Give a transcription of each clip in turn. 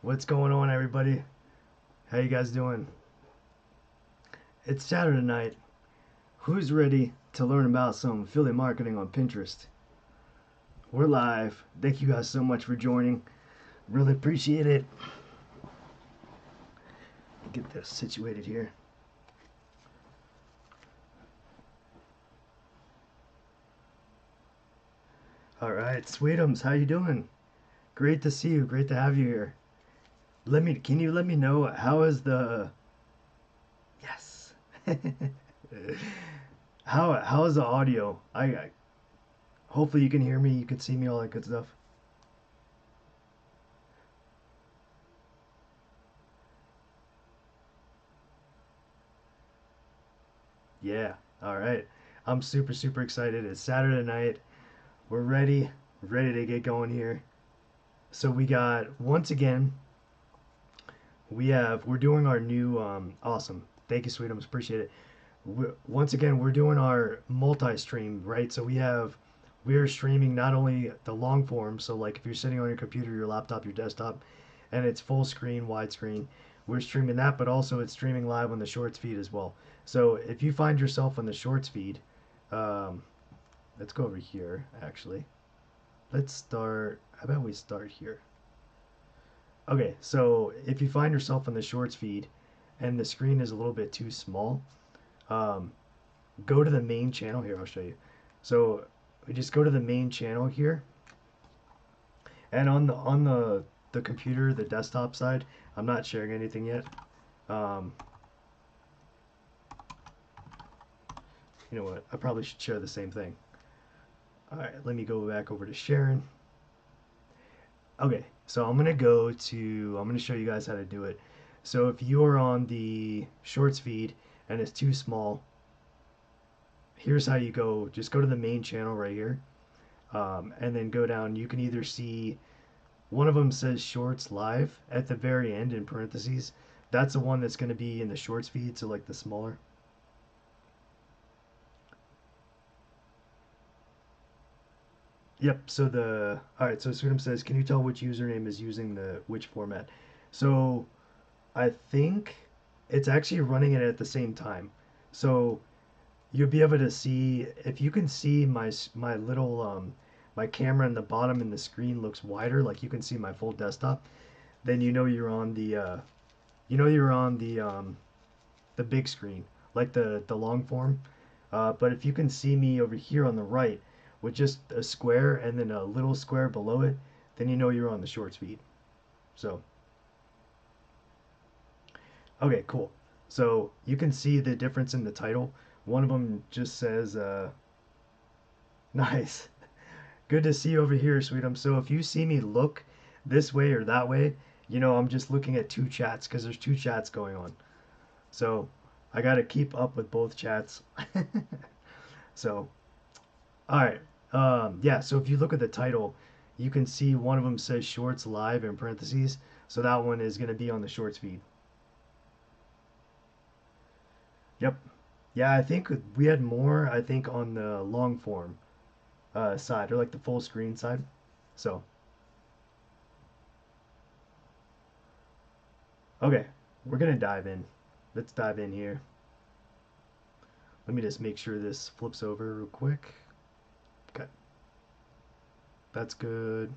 What's going on, everybody? How you guys doing? It's Saturday night. Who's ready to learn about some affiliate marketing on Pinterest? We're live. Thank you guys so much for joining. Really appreciate it. Get this situated here. All right, Sweetums, how you doing? Great to see you. Great to have you here. Can you let me know how is the yes? How is the audio? I hopefully you can hear me, you can see me, all that good stuff. Yeah. All right. I'm super excited. It's Saturday night. We're ready to get going here. So we got once again we're doing our new awesome. Thank you, Sweetums. Appreciate it. Once again, we're doing our multi-stream, right? So we're streaming not only the long form, so like if you're sitting on your computer, your laptop, your desktop, and it's full screen, widescreen, we're streaming that, but also it's streaming live on the Shorts feed as well. So if you find yourself on the Shorts feed, um, let's go over here actually. Let's start. How about we start here? Okay, so if you find yourself on the Shorts feed and the screen is a little bit too small, um, go to the main channel here. I'll show you. So we just go to the main channel here, and on the computer, the desktop side, I'm not sharing anything yet. Um, you know what? I probably should share the same thing. All right, let me go back over to sharing. Okay, so I'm gonna show you guys how to do it. So if you're on the Shorts feed and it's too small, here's how you go. Just go to the main channel right here, and then go down. You can either see one of them says Shorts Live at the very end in parentheses. That's the one that's going to be in the Shorts feed, so like the smaller. Yep. All right. So Sweetum says, can you tell which username is using the which format? So I think it's actually running it at the same time. So you'll be able to see if you can see my little my camera in the bottom and the screen looks wider, like you can see my full desktop. Then you know you're on the big screen, like the long form. But if you can see me over here on the right with just a square and then a little square below it, then you know you're on the Shorts feed. So okay, cool. So you can see the difference in the title. One of them just says, nice. Good to see you over here, Sweetum. So if you see me look this way or that way, you know I'm just looking at two chats because there's two chats going on. So I got to keep up with both chats. So, all right. Yeah, so if you look at the title, you can see one of them says Shorts Live in parentheses. So that one is going to be on the Shorts feed. Yep. Yeah, I think we had more, I think, on the long form side, or like the full screen side. So, okay, we're gonna dive in. Let's dive in here. Let me just make sure this flips over real quick. Okay, that's good.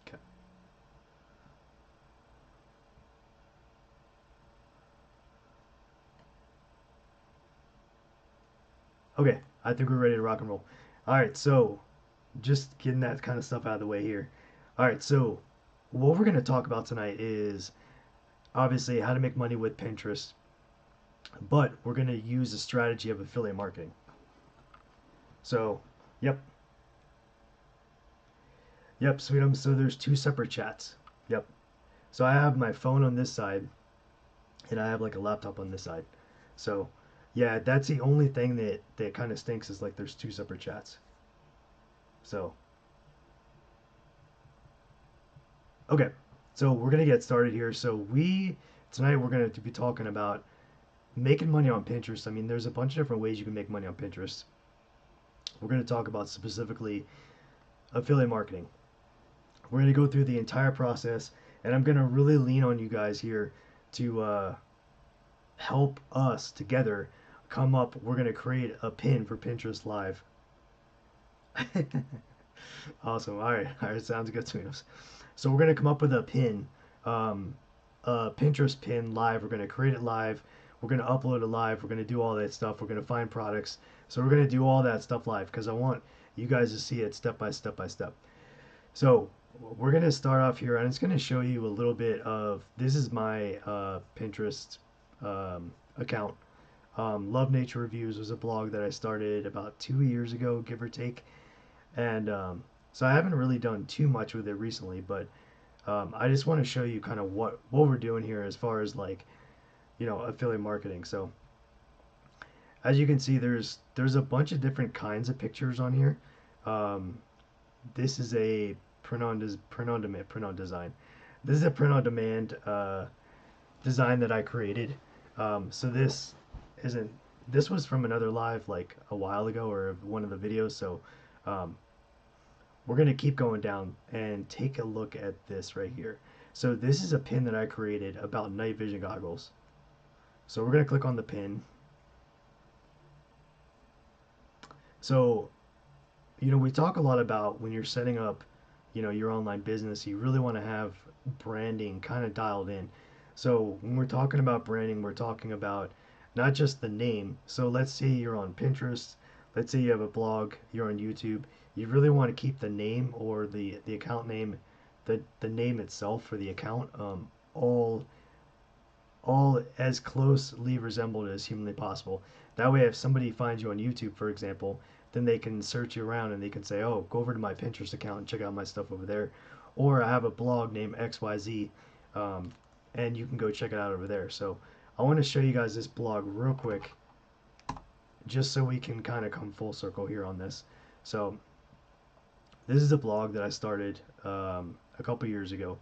Okay. Okay, I think we're ready to rock and roll. All right, so just getting that kind of stuff out of the way here. All right, so what we're gonna talk about tonight is obviously how to make money with Pinterest, but we're going to use the strategy of affiliate marketing. So, yep, yep, Sweetum. So there's two separate chats. Yep. So I have my phone on this side, and I have like a laptop on this side. So, yeah, that's the only thing that kind of stinks is like there's two separate chats. So, okay. So we're gonna get started here. So we tonight we're gonna be talking about making money on Pinterest. I mean, there's a bunch of different ways you can make money on Pinterest. We're going to talk about specifically affiliate marketing. We're going to go through the entire process, And I'm gonna really lean on you guys here to help us together come up. We're gonna create a pin for Pinterest Live. Awesome. All right, sounds good, Sweetums. So we're gonna come up with a pin, um, a Pinterest pin live. We're gonna create it live. We're gonna upload it live. We're gonna do all that stuff. We're gonna find products. So we're gonna do all that stuff live because I want you guys to see it step by step by step. So we're gonna start off here, and it's gonna show you a little bit of this is my Pinterest account. Love Nature Reviews was a blog that I started about 2 years ago, give or take, and so I haven't really done too much with it recently, but I just want to show you kind of what we're doing here as far as like affiliate marketing. So as you can see, there's a bunch of different kinds of pictures on here. Um, this is a print on design. This is a print on demand design that I created. So isn't this was from another live like a while ago or one of the videos. So um, we're gonna keep going down and take a look at this right here. So this is a pin that I created about night vision goggles. So we're gonna click on the pin. So we talk a lot about when you're setting up your online business, you really want to have branding kind of dialed in. So when we're talking about branding, we're talking about not just the name. So let's say you're on Pinterest, let's say you have a blog, you're on YouTube, you really want to keep the name or the account name, the name itself for the account, all as closely resembled as humanly possible. That way, if somebody finds you on YouTube, for example, then they can search you around and they can say, "Oh, go over to my Pinterest account and check out my stuff over there," or I have a blog named XYZ, um, and you can go check it out over there. So I want to show you guys this blog real quick, just so we can kind of come full circle here on this. So this is a blog that I started a couple years ago,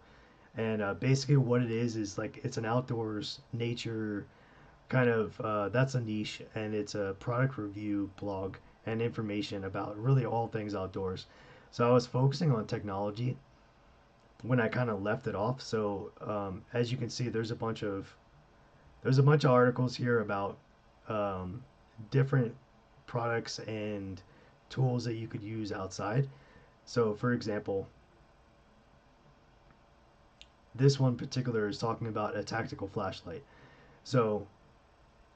and basically what it is like it's an outdoors nature kind of that's a niche, and it's a product review blog and information about really all things outdoors. So I was focusing on technology when I kind of left it off. So as you can see, there's a bunch of articles here about um, different products and tools that you could use outside. So for example, this one particular is talking about a tactical flashlight. So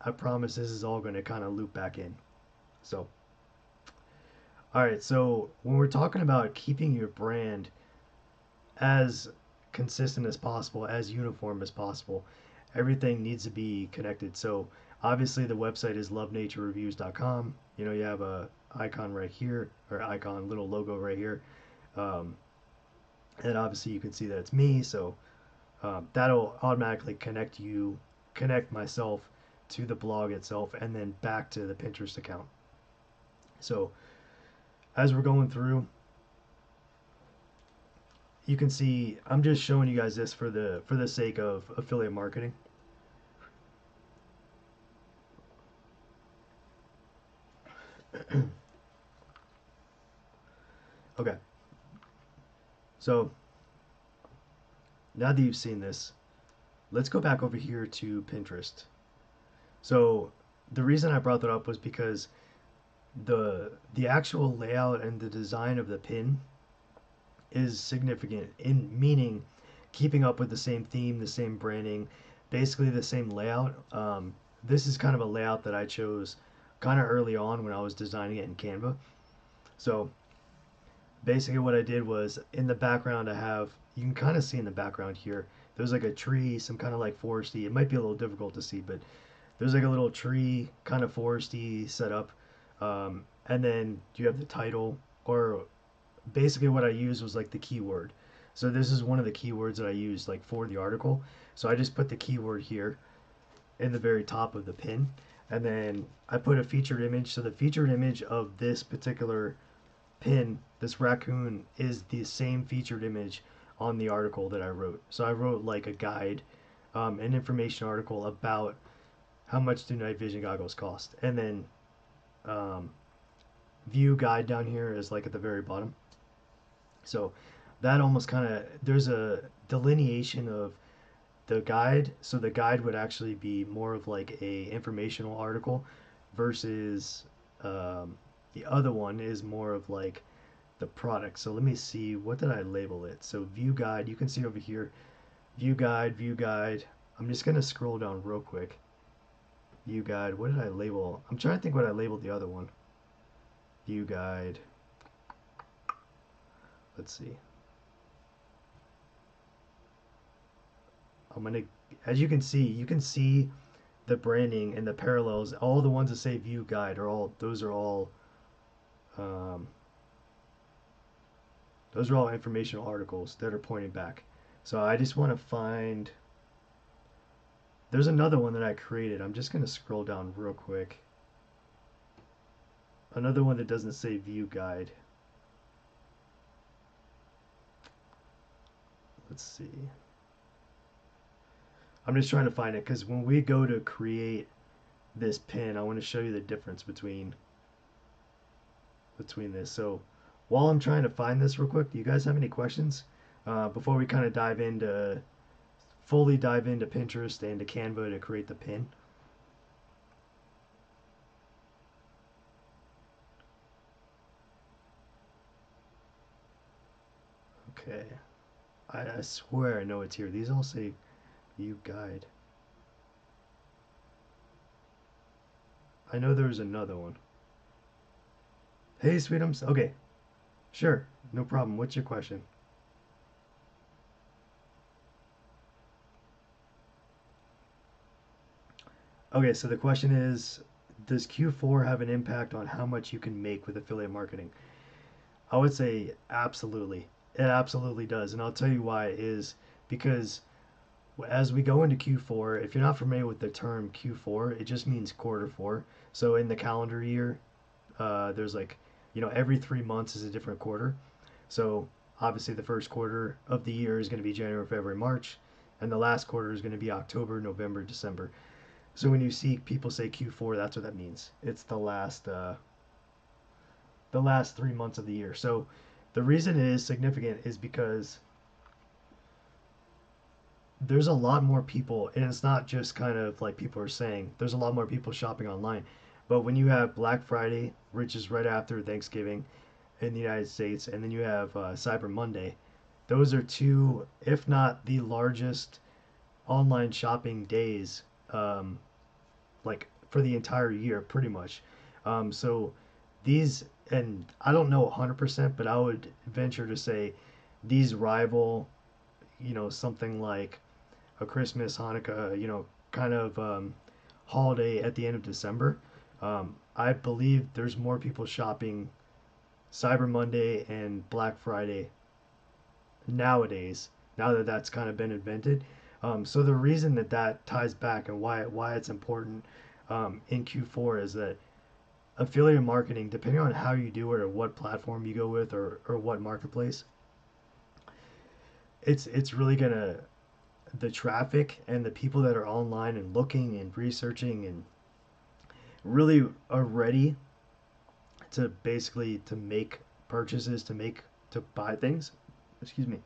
I promise this is all going to kind of loop back in. So, all right. So when we're talking about keeping your brand as consistent as possible, as uniform as possible, everything needs to be connected. So obviously the website is lovenaturereviews.com. You have a icon right here, or icon little logo right here. Um, and obviously you can see that it's me. So that'll automatically connect myself to the blog itself and then back to the Pinterest account. So as we're going through, you can see I'm just showing you guys this for the sake of affiliate marketing. Okay, so now that you've seen this, let's go back over here to Pinterest. So the reason I brought that up was because the actual layout and the design of the pin is significant in meaning keeping up with the same theme, the same branding, basically the same layout. This is kind of a layout that I chose kind of early on when I was designing it in Canva. So basically what I did was in the background you can kind of see in the background here, there's like a tree, some kind of like foresty. It might be a little difficult to see, but there's like a little tree kind of foresty setup. And then you have the title, or basically what I used was like the keyword. So this is one of the keywords that I used like for the article. So I just put the keyword here in the very top of the pin, and then I put a featured image. So the featured image of this particular pin, this raccoon, is the same featured image on the article that I wrote. So I wrote like a guide, an information article about how much do night vision goggles cost, and then view guide down here is like at the very bottom. So that almost kind of, there's a delineation of the guide. So the guide would actually be more of like a informational article versus the other one is more of like the product. So let me see, what did I label it? So view guide, you can see over here, view guide, view guide. I'm just gonna scroll down real quick. View guide, what did I label? I'm trying to think what I labeled the other one. View guide. Let's see. I'm gonna, as you can see the branding and the parallels. All the ones that say view guide are all, um, those are all informational articles that are pointing back. So I just want to find, there's another one that I created. I'm just gonna scroll down real quick. Another one that doesn't say view guide. Let's see. I'm just trying to find it because when we go to create this pin, I want to show you the difference between this. So while I'm trying to find this real quick, do you guys have any questions before we kind of fully dive into Pinterest and to Canva to create the pin? Okay, I swear I know it's here. These all say view guide. I know there's another one. Hey, Sweetums. Okay, sure, no problem. What's your question? Okay, so the question is, does Q4 have an impact on how much you can make with affiliate marketing? I would say absolutely. It absolutely does. And I'll tell you why is because as we go into Q4, if you're not familiar with the term Q4, it just means quarter four. So in the calendar year, there's like, every 3 months is a different quarter. So obviously the first quarter of the year is going to be January, February, March, and the last quarter is going to be October, November, December. So when you see people say Q4, that's what that means. It's the last 3 months of the year. So the reason it is significant is because there's a lot more people, and it's not just kind of like people are saying, there's a lot more people shopping online. But when you have Black Friday, which is right after Thanksgiving in the United States, and then you have Cyber Monday, those are two, if not the largest online shopping days, um, like for the entire year, pretty much. So these, and I don't know 100%, but I would venture to say these rival, something like a Christmas, Hanukkah, kind of holiday at the end of December. I believe there's more people shopping Cyber Monday and Black Friday nowadays, now that that's kind of been invented. So the reason that that ties back and why it's important in Q4 is that affiliate marketing, depending on how you do it or what platform you go with or what marketplace, it's really gonna, the traffic and the people that are online and looking and researching and really are ready to basically to make purchases, to buy things. Excuse me.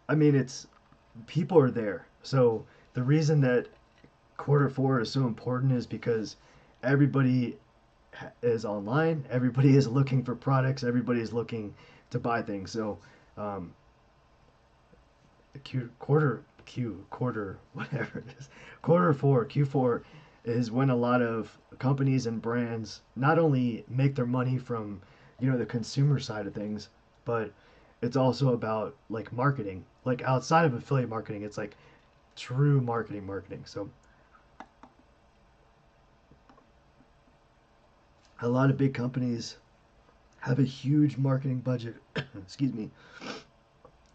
I mean, it's, people are there. So the reason that quarter four is so important is because everybody is online, everybody is looking for products, everybody is looking to buy things. So um, quarter whatever it is, quarter four, Q4 is when a lot of companies and brands not only make their money from the consumer side of things, but it's also about like marketing, like outside of affiliate marketing, it's like true marketing. So a lot of big companies have a huge marketing budget excuse me,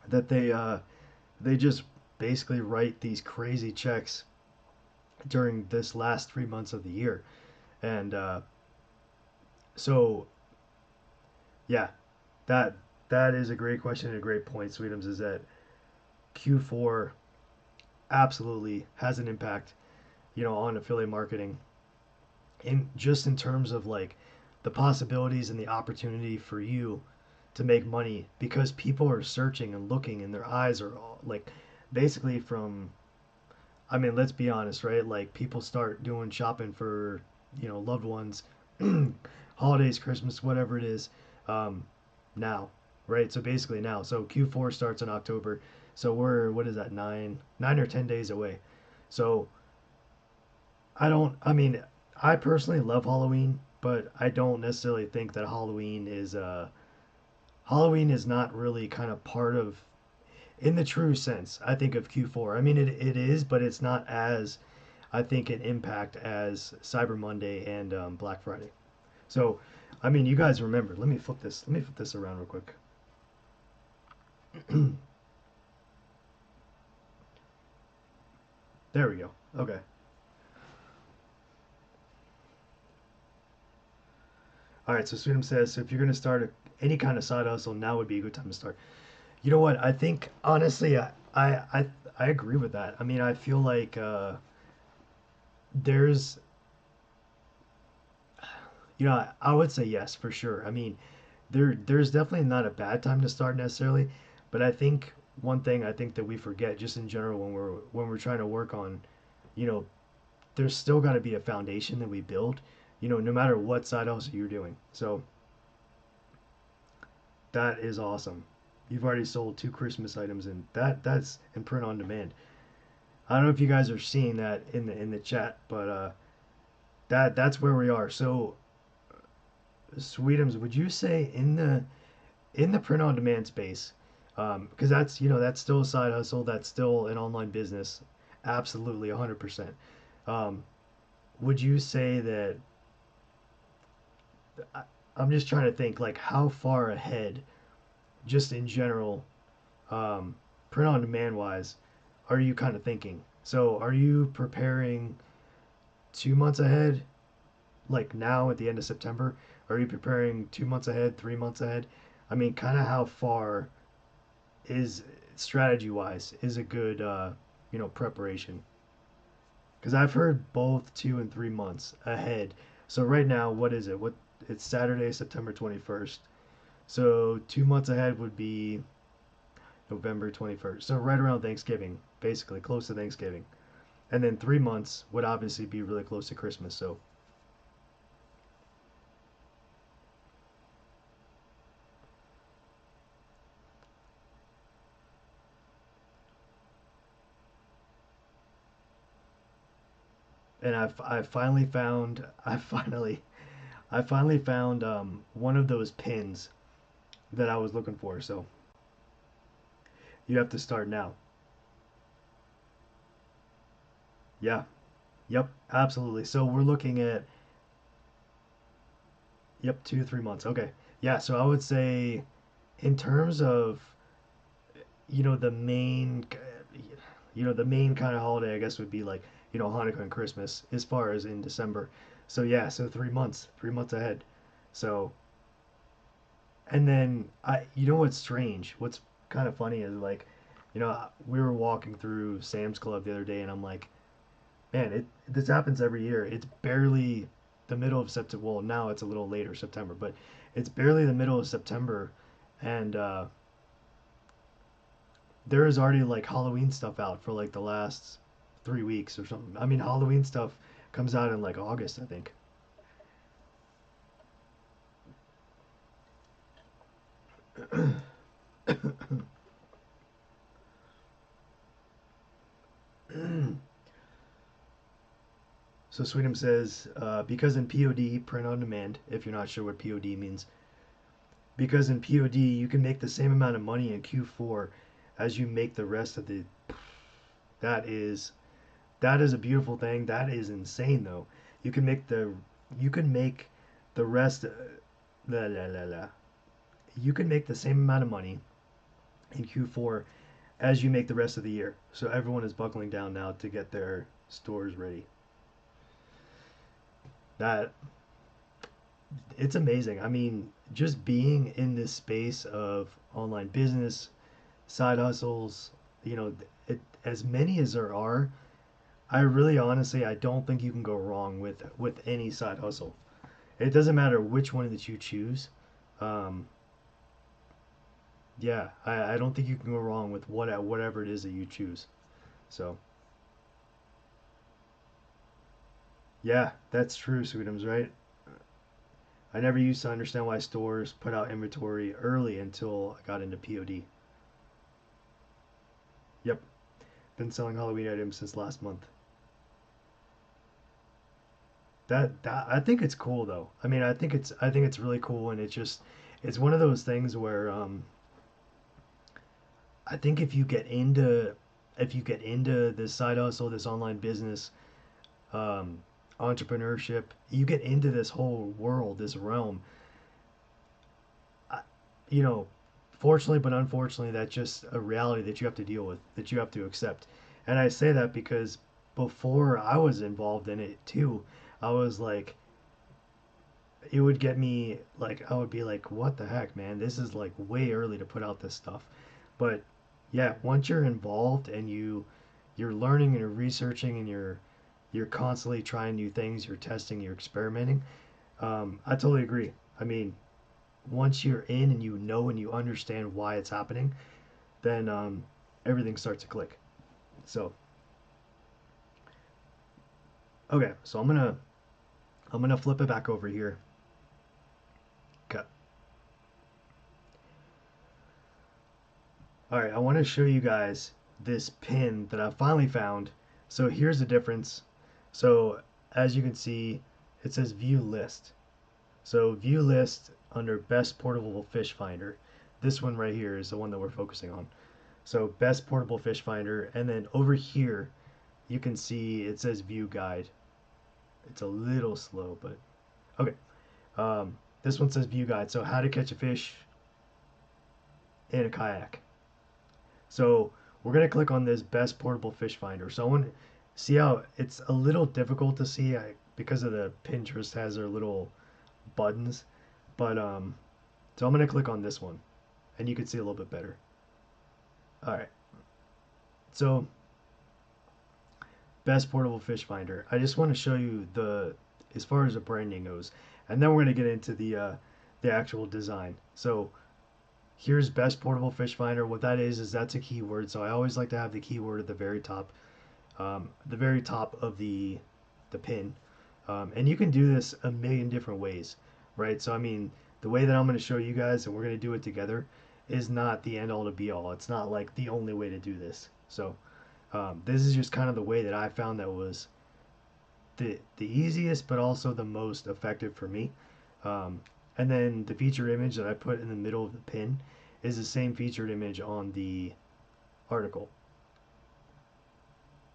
that they just basically write these crazy checks during this last 3 months of the year. And so yeah, that that is a great question and a great point, Sweetums, is that Q4 absolutely has an impact, on affiliate marketing, in just in terms of like the possibilities and the opportunity for you to make money because people are searching and looking and their eyes are all, like basically from, I mean, let's be honest, right? Like people start doing shopping for, loved ones, holidays, Christmas, whatever it is, um, now, right? So basically now. So Q4 starts in October. So we're, what is that, 9 or 10 days away. So I mean, I personally love Halloween, but I don't necessarily think that Halloween is not really kind of part of, in the true sense, I think of Q4. I mean, it is, but it's not as, I think, an impact as Cyber Monday and Black Friday. So, I mean, you guys remember. Let me flip this. Let me flip this around real quick. There we go. Okay. All right. So Sweetum says, so if you're gonna start any kind of side hustle, now would be a good time to start. You know what? I think honestly, I agree with that. I mean, I feel like there's, I would say yes for sure. I mean, there's definitely not a bad time to start necessarily, but I think one thing I think that we forget just in general when we're trying to work on, you know, there's still got to be a foundation that we build, no matter what side hustle you're doing. So that is awesome. You've already sold 2 Christmas items, and that's in print on demand. I don't know if you guys are seeing that in the chat, but that's where we are. So, Sweetums, would you say in the print on demand space, because that's still a side hustle, that's still an online business, absolutely 100%. Um, would you say that I, I'm just trying to think like how far ahead, just in general, um, print on demand wise, are you kind of thinking? So, are you preparing 2 months ahead, like now at the end of September? Are you preparing 2 months ahead, 3 months ahead? I mean, kind of how far is strategy wise is a good preparation? Because I've heard both 2 and 3 months ahead. So right now, what is it? What it's Saturday, September 21st. So 2 months ahead would be November 21st. So right around Thanksgiving, basically close to Thanksgiving. And then 3 months would obviously be really close to Christmas. So, and I finally found I finally found one of those pins that I was looking for. So you have to start now. Yeah. Yep. Absolutely. So we're looking at, yep, 2 3 months. Okay. Yeah. So I would say in terms of the main the main kind of holiday I guess would be like Hanukkah and Christmas as far as in December. So yeah. So 3 months ahead. So and then what's strange? What's kind of funny is like, we were walking through Sam's Club the other day, and I'm like, man, this happens every year. It's barely the middle of September. Well, now it's a little later September, but it's barely the middle of September, and there is already like Halloween stuff out for like the last 3 weeks or something. I mean, Halloween stuff comes out in like August, I think. So Sweetum says, because in POD, print on demand, if you're not sure what POD means, because in POD you can make the same amount of money in Q4 as you make the rest of the. That is that is a beautiful thing. That is insane though. You can make the you can make the rest. La, la, la, la. You can make the same amount of money in Q4 as you make the rest of the year. So everyone is buckling down now to get their stores ready. That it's amazing. I mean, just being in this space of online business, side hustles, as many as there are, I really honestly I don't think you can go wrong with any side hustle. It doesn't matter which one that you choose. Um, Yeah, I don't think you can go wrong with whatever it is that you choose. So yeah, that's true, Sweetums, right? I never used to understand why stores put out inventory early until I got into POD. Yep, been selling Halloween items since last month. That I think it's cool though. I mean, I think it's really cool, and it's one of those things where I think if you get into this side hustle, this online business, um, entrepreneurship, you get into this whole world, this realm. I, you know, fortunately but unfortunately, that's just a reality that you have to deal with, that you have to accept. And I say that because before I was involved in it too, I was like, it would get me like, I would be like, what the heck, man? This is like way early to put out this stuff. But yeah, once you're involved and you're learning and you're researching and you're constantly trying new things, you're testing, you're experimenting. I totally agree. I mean, once you're in and you know and you understand why it's happening, then everything starts to click. So okay, so I'm gonna flip it back over here. Okay. All right, I want to show you guys this pin that I finally found. So here's the difference. So as you can see, it says view list. So view list under best portable fish finder. This one right here is the one that we're focusing on. So best portable fish finder, and then over here you can see it says view guide. It's a little slow, but okay. This one says view guide. So how to catch a fish in a kayak. So we're gonna click on this best portable fish finder. So I want to see how it's a little difficult to see because of the Pinterest has their little buttons, but so I'm gonna click on this one, and you can see a little bit better. All right, so best portable fish finder. I just want to show you the as far as the branding goes, and then we're gonna get into the actual design. So here's best portable fish finder. What that is that's a keyword. So I always like to have the keyword at the very top of the pin. And you can do this a million different ways, right? So I mean, the way that I'm going to show you guys, and we're going to do it together, is not the end all to be all. It's not like the only way to do this. So this is just kind of the way that I found that was the easiest, but also the most effective for me. Um, and then the featured image that I put in the middle of the pin is the same featured image on the article.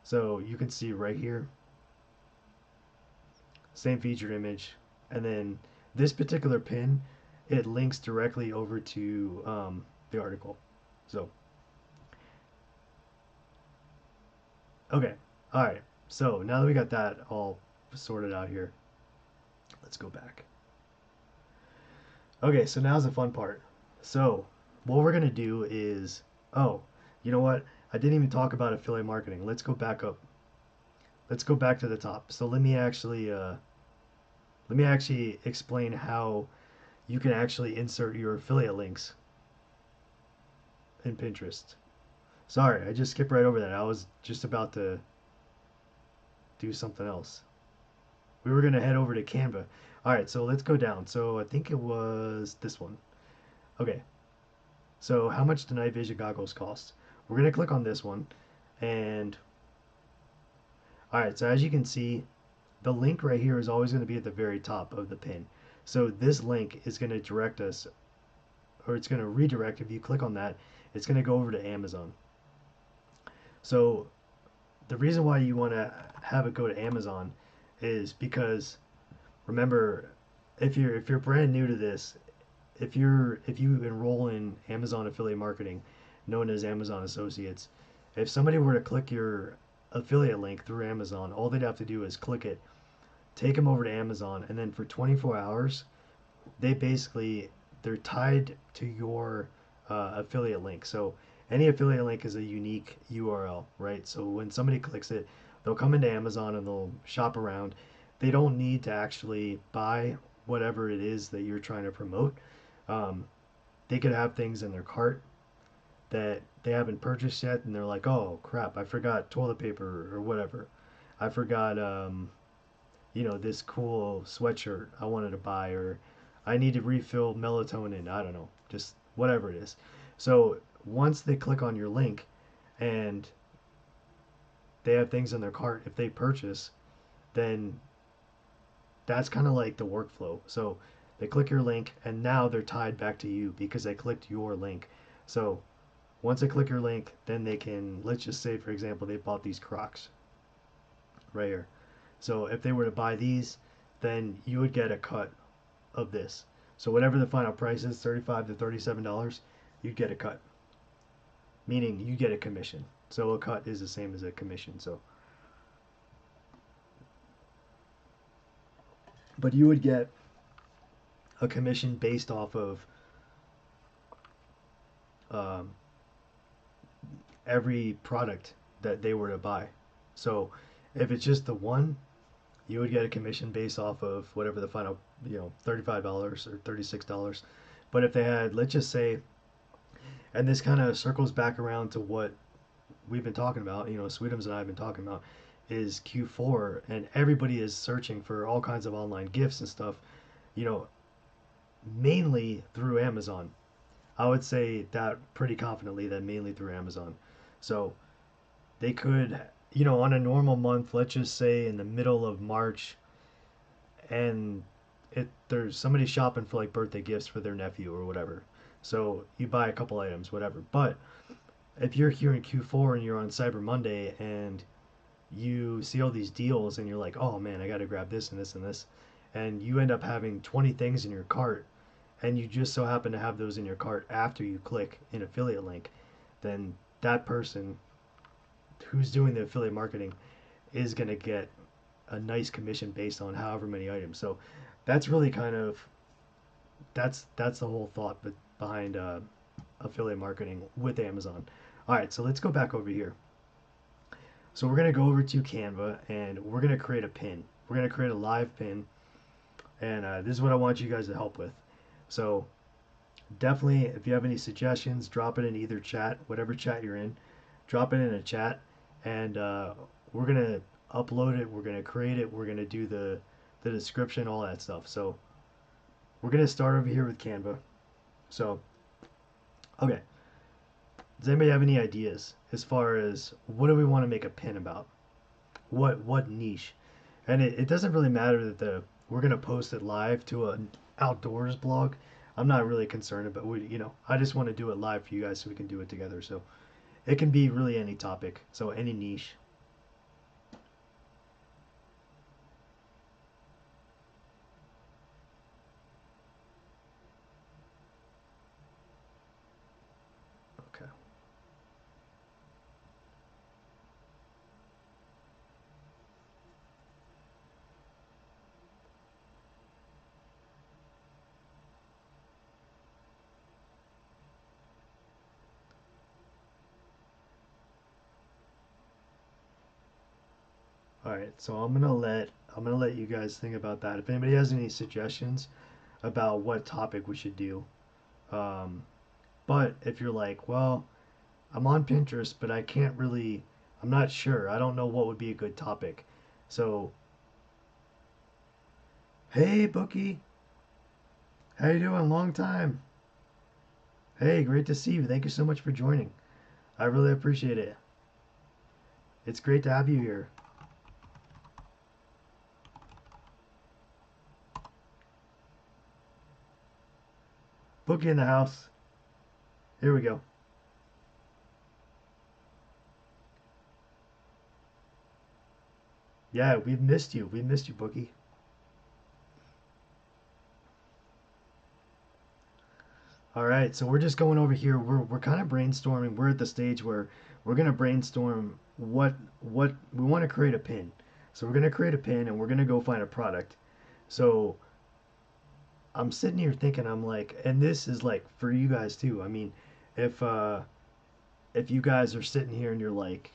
So you can see right here, same featured image, and then this particular pin, it links directly over to the article. So okay, all right. So now that we got that all sorted out here, let's go back. Okay, so now's the fun part. So what we're gonna do is, oh, you know what? I didn't even talk about affiliate marketing. Let's go back up. Let's go back to the top. So let me actually explain how you can actually insert your affiliate links in Pinterest. Sorry, I just skipped right over that. I was just about to do something else. We were going to head over to Canva. All right, so let's go down. So I think it was this one. Okay, so how much do night vision goggles cost? We're going to click on this one. And all right, so as you can see, the link right here is always going to be at the very top of the pin. So this link is going to direct us, or it's going to redirect. If you click on that, it's going to go over to Amazon. So the reason why you want to have it go to Amazon is because remember, if you're brand new to this, if you enroll in Amazon affiliate marketing, known as Amazon Associates, if somebody were to click your affiliate link through Amazon, all they'd have to do is click it, take them over to Amazon, and then for 24 hours, they're tied to your affiliate link. So any affiliate link is a unique URL, right? So when somebody clicks it, they'll come into Amazon and they'll shop around. They don't need to actually buy whatever it is that you're trying to promote. Um, they could have things in their cart, that they haven't purchased yet, and they're like, oh crap, I forgot toilet paper or whatever. I forgot, this cool sweatshirt I wanted to buy, or I need to refill melatonin. I don't know, just whatever it is. So once they click on your link and they have things in their cart, if they purchase, then that's kind of like the workflow. So they click your link and now they're tied back to you because they clicked your link. So once they click your link, then they can, let's just say, for example, they bought these Crocs right here. So if they were to buy these, then you would get a cut of this. So whatever the final price is, $35 to $37, you'd get a cut, meaning you get a commission. So a cut is the same as a commission. So, but you would get a commission based off of um, every product that they were to buy. So if it's just the one, you would get a commission based off of whatever the final, $35 or $36. But if they had, let's just say, and this kind of circles back around to what we've been talking about, Sweetums and I have been talking about, is Q4, and everybody is searching for all kinds of online gifts and stuff, you know, mainly through Amazon. I would say that pretty confidently, that mainly through Amazon. So they could, on a normal month, let's just say in the middle of March, and there's somebody shopping for like birthday gifts for their nephew or whatever. So you buy a couple items, whatever. But if you're here in Q4 and you're on Cyber Monday and you see all these deals and you're like, oh man, I got to grab this and this and this, and you end up having 20 things in your cart, and you just so happen to have those in your cart after you click an affiliate link, then that person who's doing the affiliate marketing is going to get a nice commission based on however many items. So that's really kind of that's the whole thought behind affiliate marketing with Amazon. All right, so let's go back over here. So we're going to go over to Canva and we're going to create a pin. We're going to create a live pin, and this is what I want you guys to help with. So definitely, if you have any suggestions, drop it in either chat, whatever chat you're in, drop it in a chat, and we're going to upload it, we're going to create it, we're going to do the description, all that stuff. So we're going to start over here with Canva. So, okay. Does anybody have any ideas as far as what do we want to make a pin about? What niche? And it doesn't really matter that we're gonna post it live to an outdoors blog. I'm not really concerned, but I just want to do it live for you guys so we can do it together. So it can be really any topic, so any niche. Okay. All right. So I'm gonna let you guys think about that. If anybody has any suggestions about what topic we should do, um, but if you're like, well, I'm on Pinterest, but I can't really, I'm not sure. I don't know what would be a good topic. So, hey, Bookie, how you doing? Long time. Hey, great to see you. Thank you so much for joining. I really appreciate it. It's great to have you here. Bookie in the house. Here we go. Yeah, we've missed you. We missed you, Bookie. All right, so we're just going over here. We're kind of brainstorming. We're at the stage where we're gonna brainstorm what we want to create a pin. So we're gonna create a pin and we're gonna go find a product. So I'm sitting here thinking, I'm like, and this is like for you guys too. I mean, if uh if you guys are sitting here and you're like,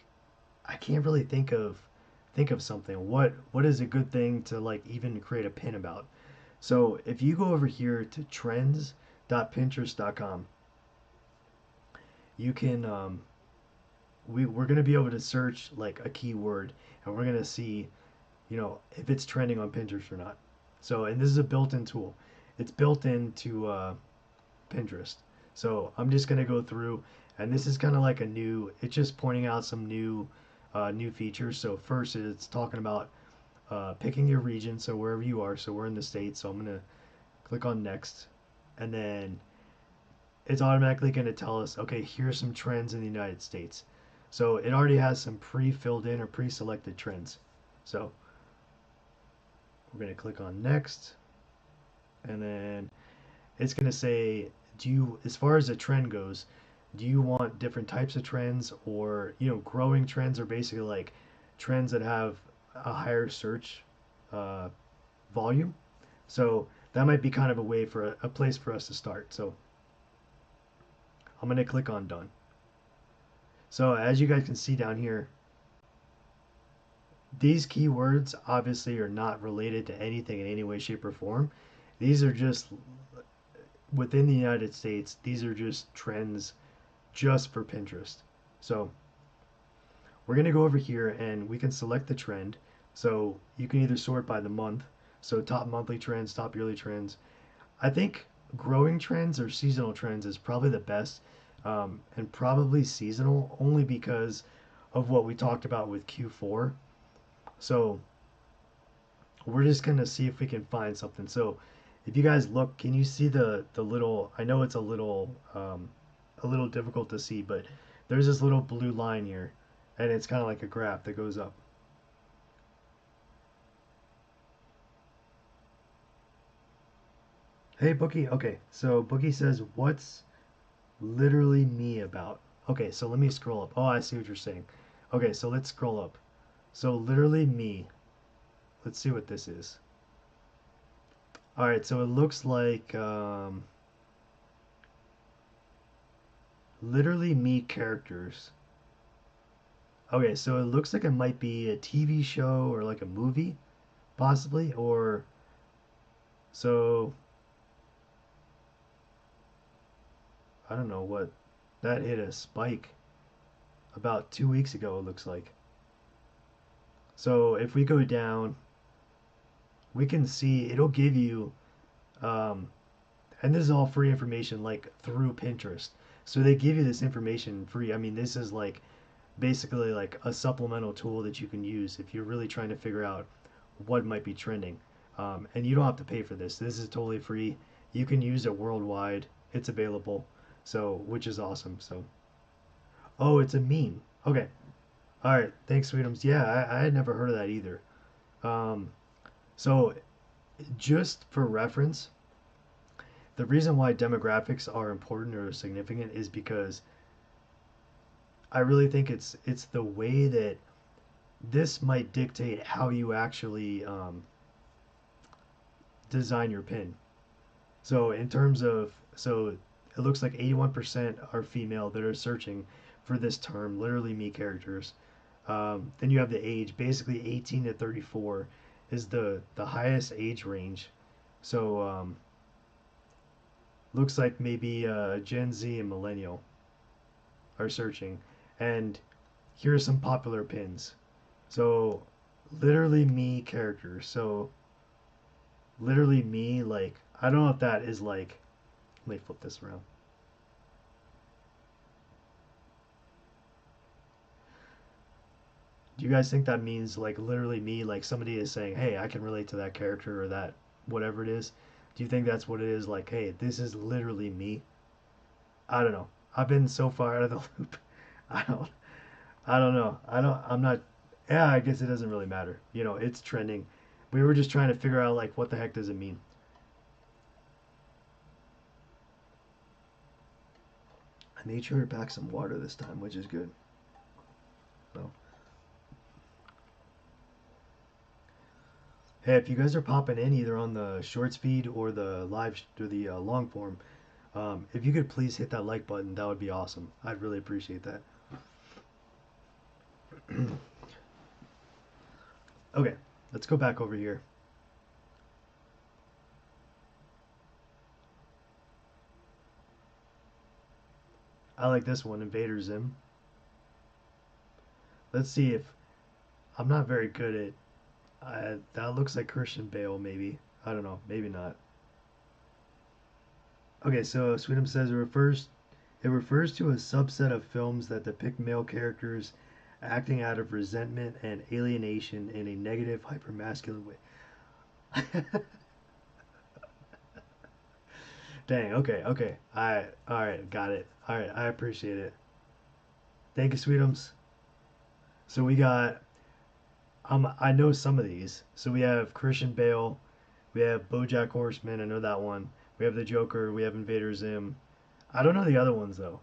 I can't really think of something. What is a good thing to like even create a pin about? So if you go over here to trends.pinterest.com, you can we're going to be able to search like a keyword, and we're going to see, you know, if it's trending on Pinterest or not. So, and this is a built-in tool. It's built into Pinterest. So I'm just going to go through, and this is kind of like a new, it's just pointing out some new features. So first it's talking about picking your region, so wherever you are. So we're in the States, so I'm going to click on next, and then it's automatically going to tell us, okay, here's some trends in the United States. So it already has some pre-filled in or pre-selected trends. So we're going to click on next, and then it's going to say, do you, as far as a trend goes, do you want different types of trends, or, you know, growing trends are basically like trends that have a higher search uh, volume. So that might be kind of a way for a place for us to start. So I'm going to click on done. So as you guys can see down here, these keywords obviously are not related to anything in any way, shape, or form. These are just within the United States, these are just trends just for Pinterest. So we're going to go over here and we can select the trend. So you can either sort by the month, so top monthly trends, top yearly trends. I think growing trends or seasonal trends is probably the best, and probably seasonal only because of what we talked about with Q4. So we're just gonna see if we can find something. So if you guys look, can you see the little? I know it's a little difficult to see, but there's this little blue line here, and it's kind of like a graph that goes up. Hey Bookie, okay, so Bookie says, what's literally me about? Okay, so let me scroll up. Oh, I see what you're saying. Okay, so let's scroll up. So literally me. Let's see what this is. All right, so it looks like literally me characters. Okay, so it looks like it might be a TV show or like a movie, possibly, or so I don't know what that hit a spike about 2 weeks ago, it looks like. So if we go down, we can see it'll give you, um, and this is all free information like through Pinterest. So they give you this information free. I mean, this is like basically like a supplemental tool that you can use if you're really trying to figure out what might be trending. And you don't have to pay for this. This is totally free. You can use it worldwide. It's available. So, which is awesome. So, oh, it's a meme. Okay. All right. Thanks, Sweetums. Yeah, I had never heard of that either. Um, so, just for reference, the reason why demographics are important or significant is because I really think it's the way that this might dictate how you actually design your pin. So in terms of, so it looks like 81% are female that are searching for this term, literally me characters. Then you have the age, basically 18 to 34 is the highest age range. So looks like maybe Gen Z and millennial are searching. And here are some popular pins. So literally me characters. So literally me, like, I don't know if that is like, let me flip this around. Do you guys think that means like literally me, like somebody is saying, hey, I can relate to that character or that whatever it is? Do you think that's what it is? Like, hey, this is literally me? I don't know. I've been so far out of the loop. I don't I don't know. I'm not yeah, I guess it doesn't really matter. You know, it's trending. We were just trying to figure out like what the heck does it mean? I made sure to pack some water this time, which is good. So, hey, if you guys are popping in either on the shorts feed or the live or the long form, if you could please hit that like button, that would be awesome. I'd really appreciate that. Okay, let's go back over here. I like this one, Invader Zim. Let's see if I'm not very good at. That looks like Christian Bale, maybe. I don't know, maybe not. Okay, so Sweetums says it refers to a subset of films that depict male characters acting out of resentment and alienation in a negative, hypermasculine way. Dang. Okay. Okay. All right. Got it. All right. I appreciate it. Thank you, Sweetums. So we got. I know some of these. So we have Christian Bale. We have BoJack Horseman. I know that one. We have the Joker. We have Invader Zim. I don't know the other ones though.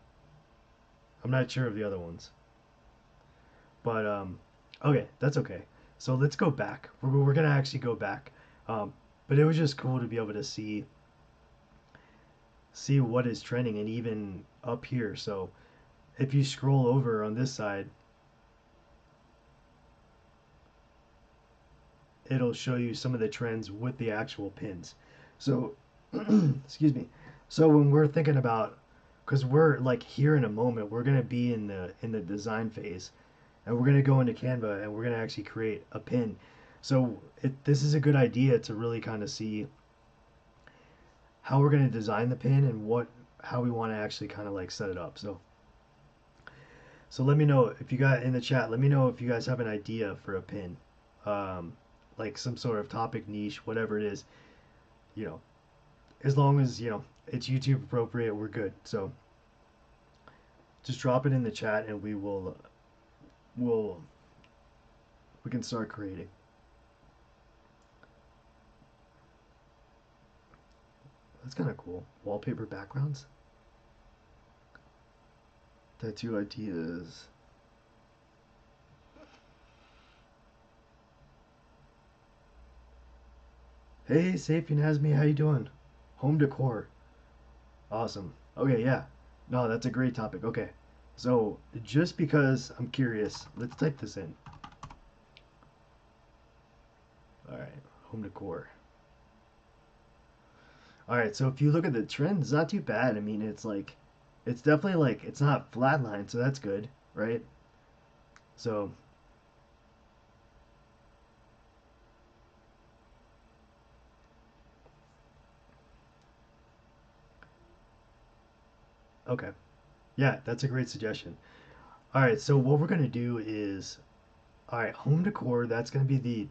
I'm not sure of the other ones. But okay, that's okay. So let's go back. We're gonna actually go back. Um, but it was just cool to be able to see what is trending and even up here. So if you scroll over on this side, it'll show you some of the trends with the actual pins. So excuse me. So when we're thinking about, because we're like here in a moment, we're gonna be in the design phase, and we're gonna go into Canva and we're gonna actually create a pin. So this is a good idea to really kind of see how we're gonna design the pin and how we want to actually kind of like set it up. So let me know if you got in the chat. Let me know if you guys have an idea for a pin, um, like some sort of topic niche, whatever it is. You know, as long as it's YouTube appropriate, we're good. So just drop it in the chat, and will we can start creating. That's kind of cool. Wallpaper backgrounds. Tattoo ideas. Hey, Sapien Hasmi, how you doing? Home decor. Awesome. Okay, yeah. No, that's a great topic. Okay. So, just because I'm curious, let's type this in. All right, home decor. All right, so if you look at the trend, it's not too bad. I mean, it's definitely like, it's not flatline, so that's good, right? So, okay. Yeah, that's a great suggestion. All right, so what we're gonna do is, all right, home decor. That's gonna be the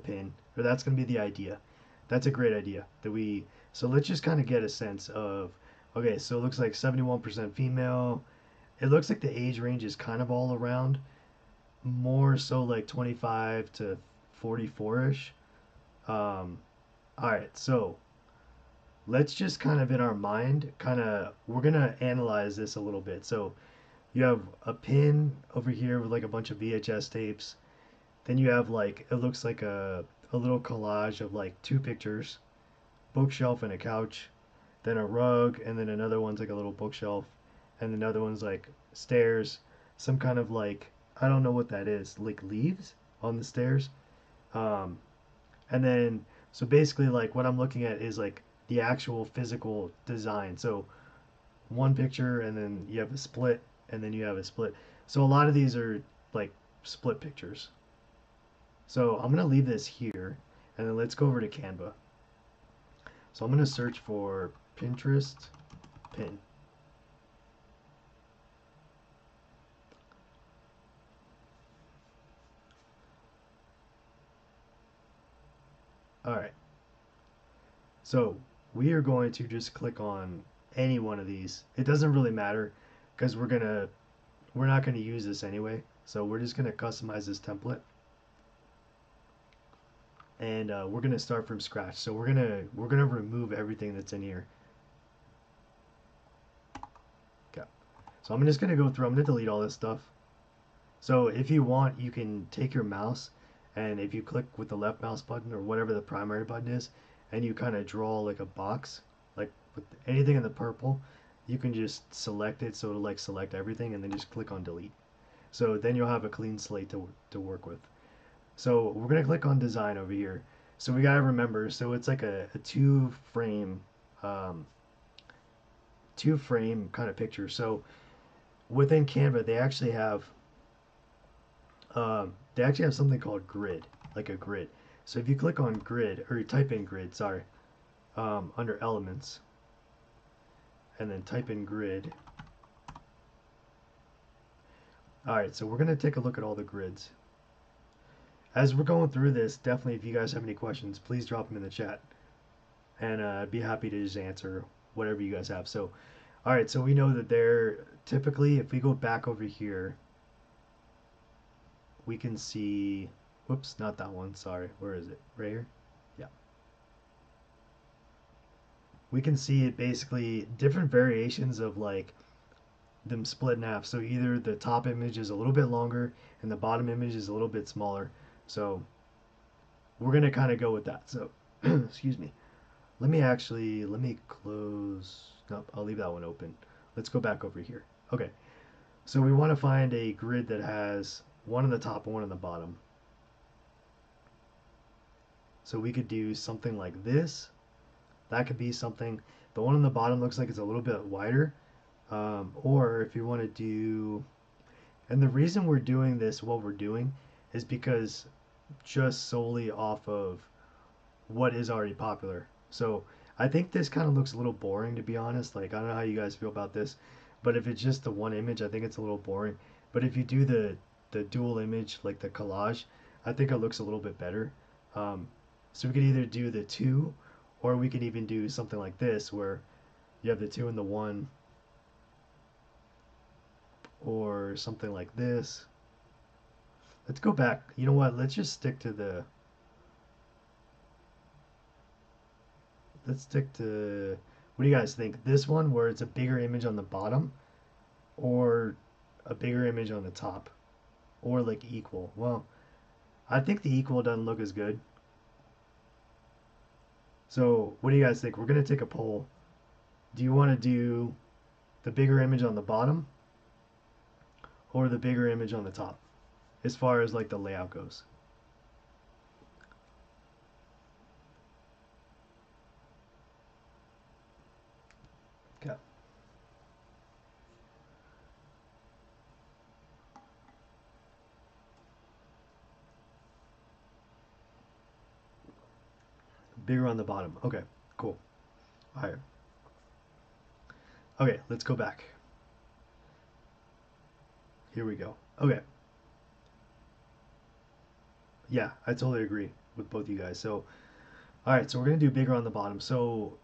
pin, or that's gonna be the idea. That's a great idea. So let's just kind of get a sense of. Okay, so it looks like 71% female. It looks like the age range is kind of all around, more so like 25 to 44ish. Um, all right, so let's just kind of in our mind, we're gonna analyze this a little bit. So you have a pin over here with like a bunch of VHS tapes. Then you have like it looks like a little collage of like two pictures, bookshelf and a couch, then a rug, and then another one's like a little bookshelf, and another one's like stairs, some kind of like I don't know what that is, like leaves on the stairs. Um, and then so basically like what I'm looking at is like the actual physical design. So one picture and then you have a split and then you have a split. So a lot of these are like split pictures. So I'm gonna leave this here and then let's go over to Canva. So I'm gonna search for Pinterest pin. All right. So we are going to just click on any one of these. It doesn't really matter because we're not gonna use this anyway. So we're just gonna customize this template and we're gonna start from scratch. So we're gonna remove everything that's in here. Okay. So I'm just gonna go through. I'm gonna delete all this stuff. So if you want, you can take your mouse and if you click with the left mouse button or whatever the primary button is, and you kind of draw like a box, like with anything in the purple, you can just select it so it'll like select everything and then just click on delete. So then you'll have a clean slate to work with. So we're gonna click on design over here. So we gotta remember, so it's like a um, two frame kind of picture. So within Canva they actually have something called grid, like a grid. So if you click on grid, or you type in grid, sorry, under elements, and then type in grid. All right, so we're gonna take a look at all the grids. As we're going through this, definitely if you guys have any questions, please drop them in the chat, and I'd be happy to just answer whatever you guys have. So, all right, so we know that they're typically, if we go back over here, we can see, whoops, not that one, sorry, where is it? Right here? Yeah. We can see it basically different variations of like them split in half. So either the top image is a little bit longer and the bottom image is a little bit smaller. So we're gonna kind of go with that. So excuse me. Let me close. Nope, I'll leave that one open. Let's go back over here. Okay. So we want to find a grid that has one on the top and one on the bottom. So we could do something like this. That could be something. The one on the bottom looks like it's a little bit wider. Or if you want to do, and the reason we're doing this, what we're doing, is because just solely off of what is already popular. So I think this kind of looks a little boring, to be honest. Like, I don't know how you guys feel about this, but if it's just the one image, I think it's a little boring. But if you do the dual image, like the collage, I think it looks a little bit better. So we could either do the two, or we could even do something like this, where you have the two and the one, or something like this. Let's go back. You know what? Let's just stick to the. Let's stick to. What do you guys think? This one where it's a bigger image on the bottom, or a bigger image on the top, or like equal. Well, I think the equal doesn't look as good. So what do you guys think? We're gonna take a poll. Do you want to do the bigger image on the bottom, or the bigger image on the top, as far as like the layout goes? Okay. Bigger on the bottom. Okay, cool. All right. Okay, let's go back. Here we go. Okay. Yeah, I totally agree with both you guys. So, all right, so we're gonna do bigger on the bottom. So,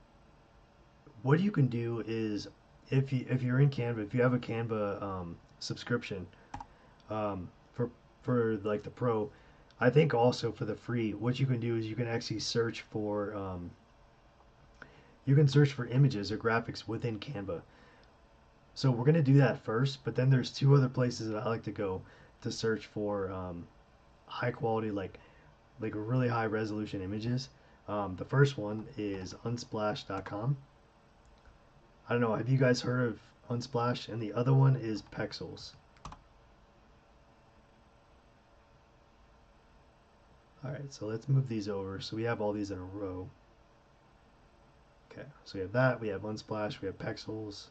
what you can do is, if you're in Canva, if you have a Canva subscription, for like the pro, I think also for the free, what you can do is you can actually search for images or graphics within Canva. So we're gonna do that first, but then there's two other places that I like to go to search for high quality, like really high resolution images. The first one is unsplash.com. I don't know, have you guys heard of Unsplash? And the other one is Pexels. Alright, so let's move these over. So we have all these in a row. Okay, so we have that, we have Unsplash, we have Pexels,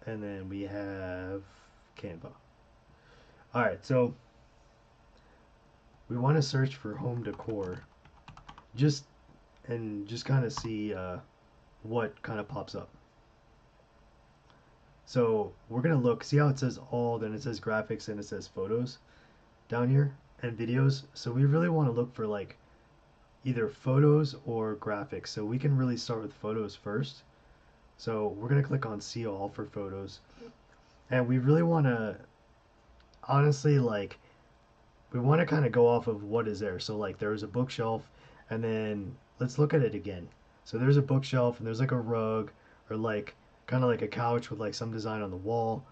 and then we have Canva. Alright, so we want to search for home decor, just kind of see what kind of pops up. So we're gonna look, see how it says all, then it says graphics, and it says photos down here, and videos. So we really want to look for like either photos or graphics. So we can really start with photos first. So we're gonna click on see all for photos, and we really want to, honestly, like, we want to kind of go off of what is there. So like there's a bookshelf, and then let's look at it again. So there's a bookshelf, and there's like a rug, or like kind of like a couch with like some design on the wall.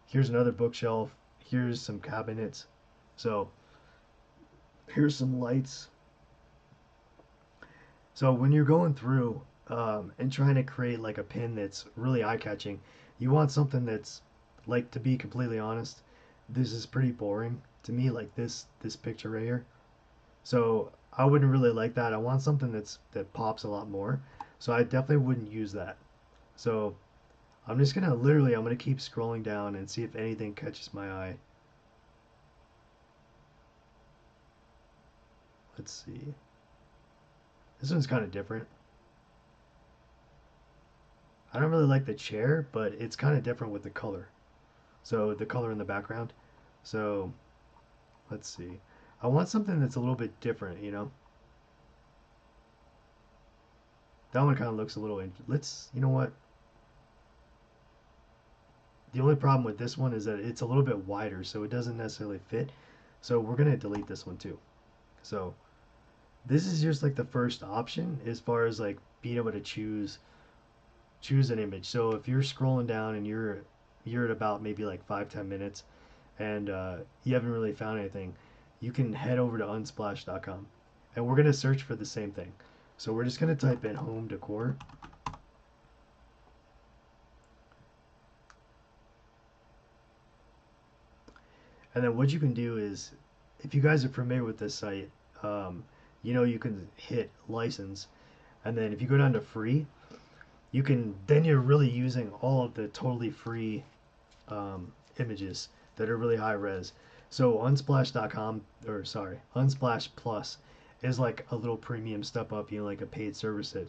Here's another bookshelf. Here's some cabinets. So here's some lights. So when you're going through and trying to create like a pin that's really eye-catching, you want something that's, like, to be completely honest, this is pretty boring to me, like this picture right here. So I wouldn't really like that. I want something that pops a lot more. So I definitely wouldn't use that. So I'm just gonna literally, I'm gonna keep scrolling down and see if anything catches my eye. Let's see. This one's kind of different. I don't really like the chair, but it's kind of different with the color. So the color in the background. So let's see. I want something that's a little bit different, you know? That one kind of looks a little, you know what? The only problem with this one is that it's a little bit wider, so it doesn't necessarily fit. So we're going to delete this one too. So this is just like the first option as far as like being able to choose an image. So if you're scrolling down and you're at about maybe like 5-10 minutes and you haven't really found anything, you can head over to unsplash.com and we're going to search for the same thing. So we're just going to type in home decor. And then what you can do is, if you guys are familiar with this site, you know you can hit license, and then if you go down to free, you can, then you're really using all of the totally free images that are really high res. So unsplash.com, or sorry, Unsplash Plus is like a little premium step up, you know, like a paid service that,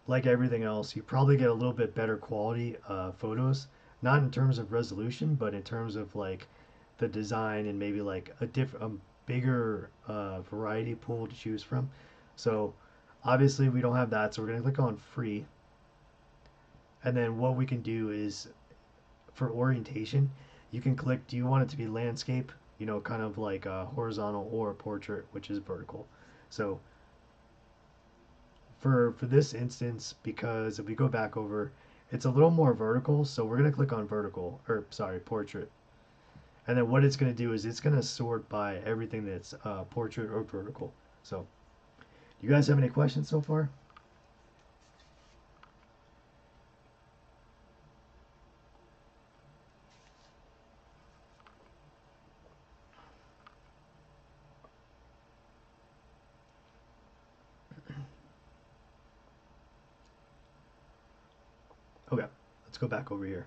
like everything else, you probably get a little bit better quality photos, not in terms of resolution, but in terms of like the design and maybe like a bigger variety pool to choose from. So obviously we don't have that, so we're going to click on free. And then what we can do is, for orientation, you can click, do you want it to be landscape, you know, kind of like horizontal, or portrait, which is vertical. So for this instance, because if we go back over, it's a little more vertical, so we're going to click on vertical, or sorry, portrait. And then what it's going to do is it's going to sort by everything that's portrait or vertical. So you guys have any questions so far? Okay, let's go back over here.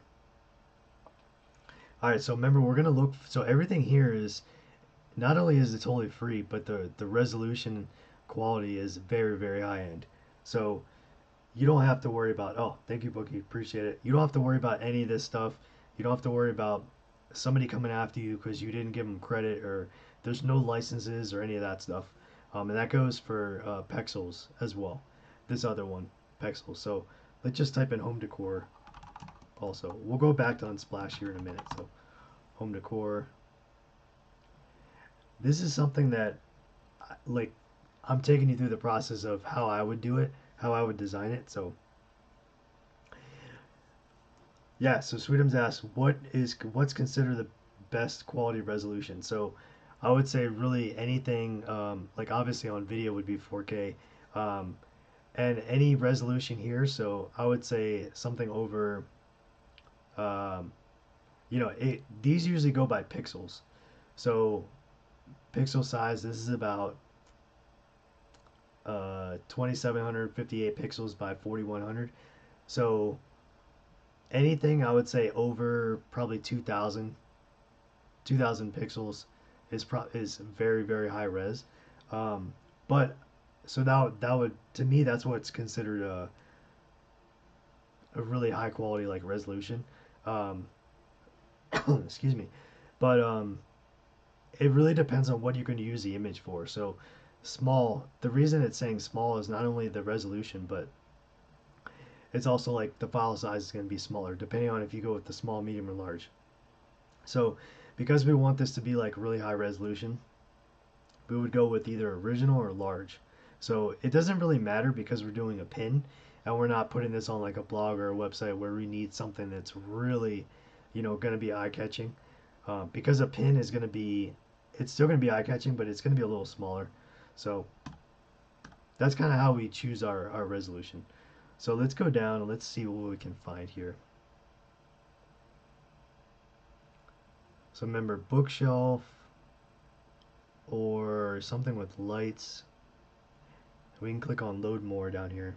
All right, so remember we're going to look, so everything here is, not only is it totally free, but the resolution quality is very, very high end. So you don't have to worry about, oh, thank you, Bookie, appreciate it. You don't have to worry about any of this stuff. You don't have to worry about somebody coming after you because you didn't give them credit, or there's no licenses or any of that stuff. And that goes for Pexels as well. This other one, Pexels. So let's just type in home decor also. We'll go back to Unsplash here in a minute. So home decor. This is something that, like, I'm taking you through the process of how I would do it, how I would design it. So yeah, so Sweetums asks, what's considered the best quality resolution? So I would say really anything, like obviously on video would be 4K, um, and any resolution here. So I would say something over, um, these usually go by pixels. So pixel size, this is about 2758 pixels by 4100. So anything I would say over probably 2000 pixels is very, very high res. Um, but so that would, to me, that's what's considered a really high quality like resolution. Um, excuse me. But it really depends on what you're going to use the image for. So small, the reason it's saying small is not only the resolution, but it's also like the file size is going to be smaller depending on if you go with the small, medium, or large. So because we want this to be like really high resolution, we would go with either original or large. So it doesn't really matter because we're doing a pin and we're not putting this on like a blog or a website where we need something that's really, going to be eye-catching. Because a pin is going to be, it's still going to be eye-catching, but it's going to be a little smaller. So that's kind of how we choose our resolution. So let's go down and let's see what we can find here. So remember, bookshelf or something with lights. We can click on load more down here.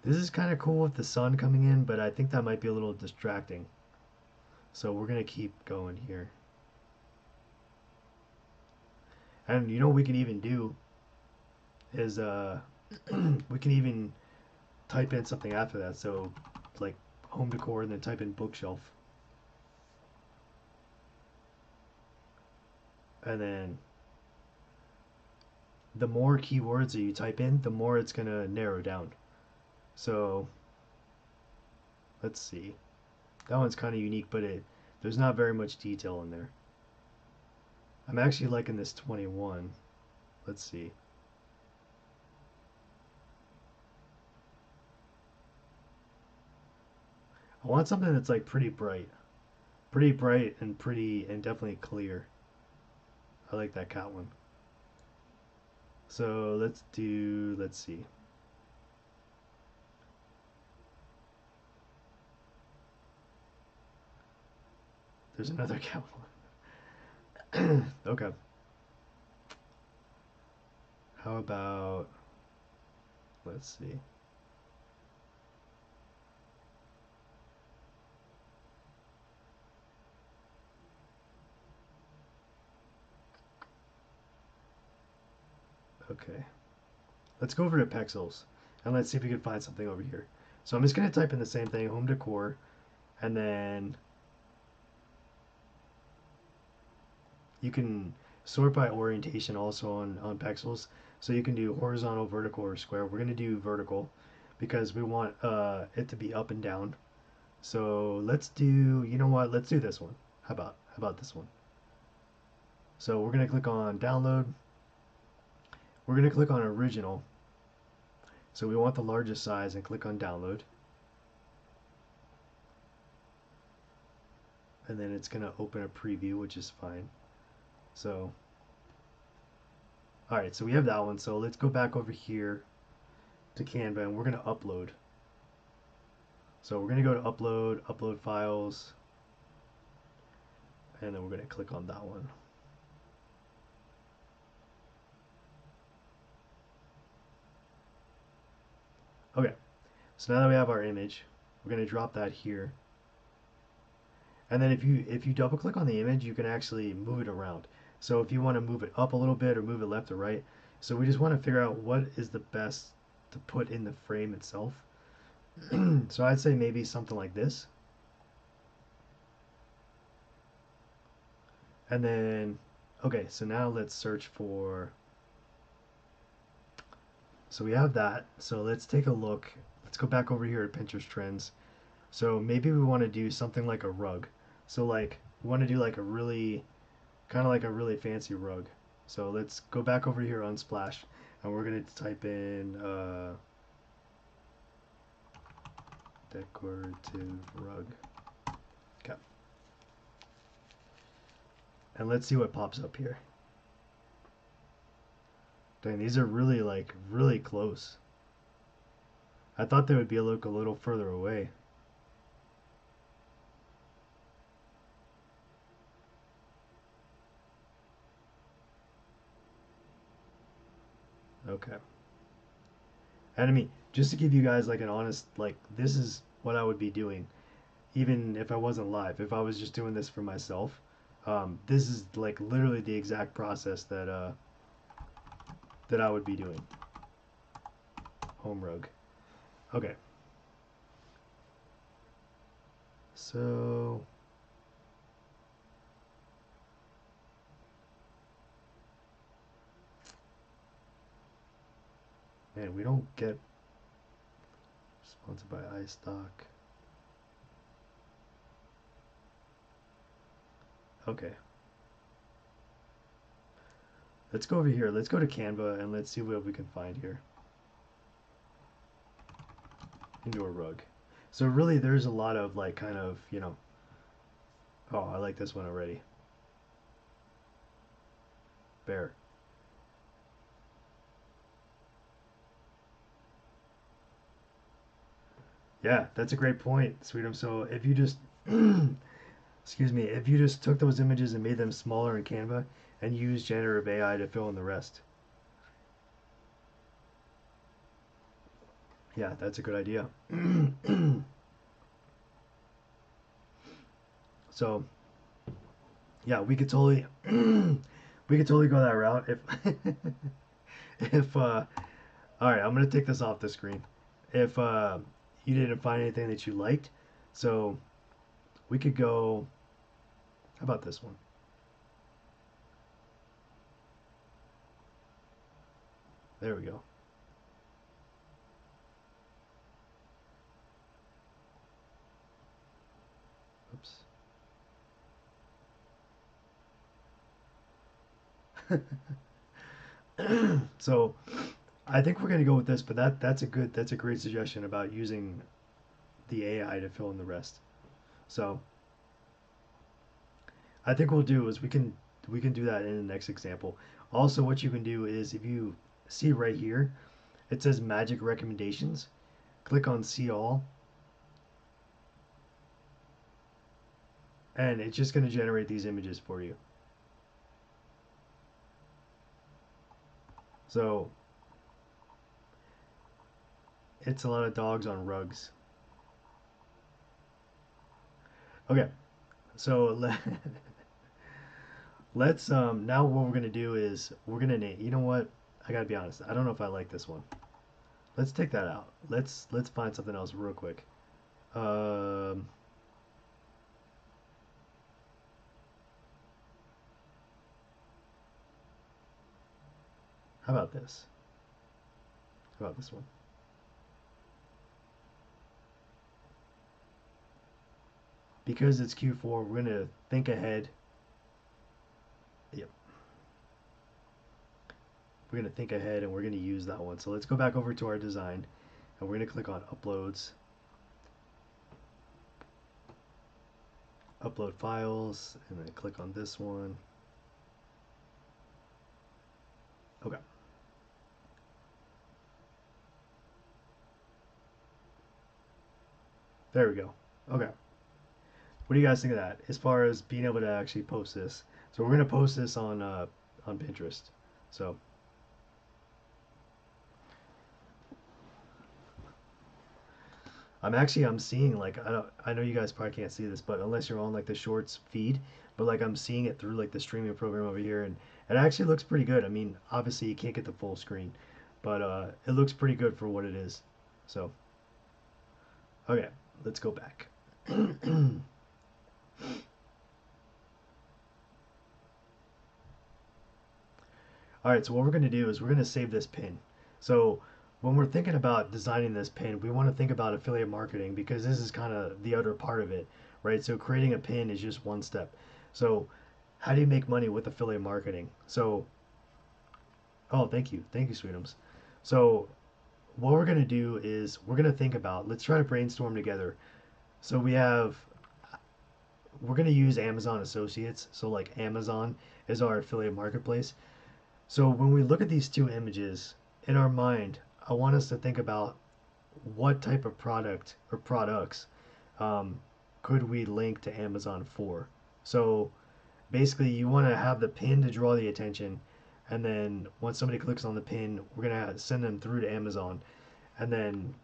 This is kind of cool with the sun coming in, but I think that might be a little distracting. So we're going to keep going here. And you know what we can even do is we can even type in something after that. So like home decor and then type in bookshelf. And then the more keywords that you type in, the more it's going to narrow down. So let's see. That one's kind of unique, but there's not very much detail in there. I'm actually liking this 21. Let's see. I want something that's like pretty bright. Pretty bright and pretty and definitely clear. I like that cat one. So let's see. There's another cat one. Okay. How about, let's see. Okay. Let's go over to Pexels and let's see if we can find something over here. So I'm just going to type in the same thing, home decor, and then you can sort by orientation also on Pexels. So you can do horizontal, vertical, or square. We're going to do vertical because we want it to be up and down. So let's do, you know what, let's do this one. How about this one? So we're going to click on download. We're going to click on original. So we want the largest size and click on download. And then it's going to open a preview, which is fine. So, all right, so we have that one. So let's go back over here to Canva and we're going to upload. So we're going to go to upload, upload files, and then we're going to click on that one. Okay, so now that we have our image, we're going to drop that here. And then if you double click on the image, you can actually move it around. So if you want to move it up a little bit or move it left or right, so we just want to figure out what is the best to put in the frame itself. So I'd say maybe something like this. And then, okay, so now let's search for, so we have that. So let's take a look. Let's go back over here at Pinterest trends. So maybe we want to do something like a rug. So like we want to do like a really, kind of like a really fancy rug. So let's go back over here on Splash and we're going to type in decorative rug. Okay. And let's see what pops up here. Dang, these are really like really close. I thought they would be a little further away. Okay. And I mean, just to give you guys like an honest, like this is what I would be doing, even if I wasn't live. If I was just doing this for myself, this is like literally the exact process that I would be doing. Home rug. Okay. So man, we don't get sponsored by iStock. Okay. Let's go over here. Let's go to Canva and let's see what we can find here. Into a rug. So really there's a lot of like kind of, you know, oh, I like this one already. Bear. Yeah, that's a great point, Sweetum. So if you just, excuse me, if you just took those images and made them smaller in Canva and used generative AI to fill in the rest, Yeah, that's a good idea. So yeah, we could totally we could totally go that route if if all right, I'm gonna take this off the screen. If you didn't find anything that you liked, so we could go. How about this one? There we go. Oops. So I think we're gonna go with this, but that's a great suggestion about using the AI to fill in the rest. So I think we'll do is we can do that in the next example. Also, what you can do is if you see right here, it says magic recommendations. Click on see all, and it's just going to generate these images for you. So it's a lot of dogs on rugs. Okay, so let's now what we're gonna do is we're gonna name. You know what? I gotta be honest. I don't know if I like this one. Let's take that out. Let's find something else real quick. Um, how about this? How about this one? Because it's Q4, we're gonna think ahead. Yep, we're gonna think ahead and we're gonna use that one. So let's go back over to our design and we're gonna click on uploads, upload files, and then click on this one. Okay, there we go. Okay, what do you guys think of that? As far as being able to actually post this, so we're gonna post this on Pinterest. So I'm seeing like I know you guys probably can't see this, but unless you're on like the shorts feed, but like I'm seeing it through like the streaming program over here, and it actually looks pretty good. I mean, obviously you can't get the full screen, but it looks pretty good for what it is. So okay, let's go back. All right, so what we're going to do is we're going to save this pin. So when we're thinking about designing this pin, we want to think about affiliate marketing because this is kind of the other part of it, right? So creating a pin is just one step. So how do you make money with affiliate marketing? So, oh, thank you, Sweetums. So what we're going to do is we're going to think about, let's try to brainstorm together. So we're going to use Amazon Associates. So like Amazon is our affiliate marketplace. So when we look at these two images in our mind, I want us to think about what type of product or products um, could we link to Amazon for. So basically, you want to have the pin to draw the attention, and then once somebody clicks on the pin, we're gonna send them through to Amazon, and then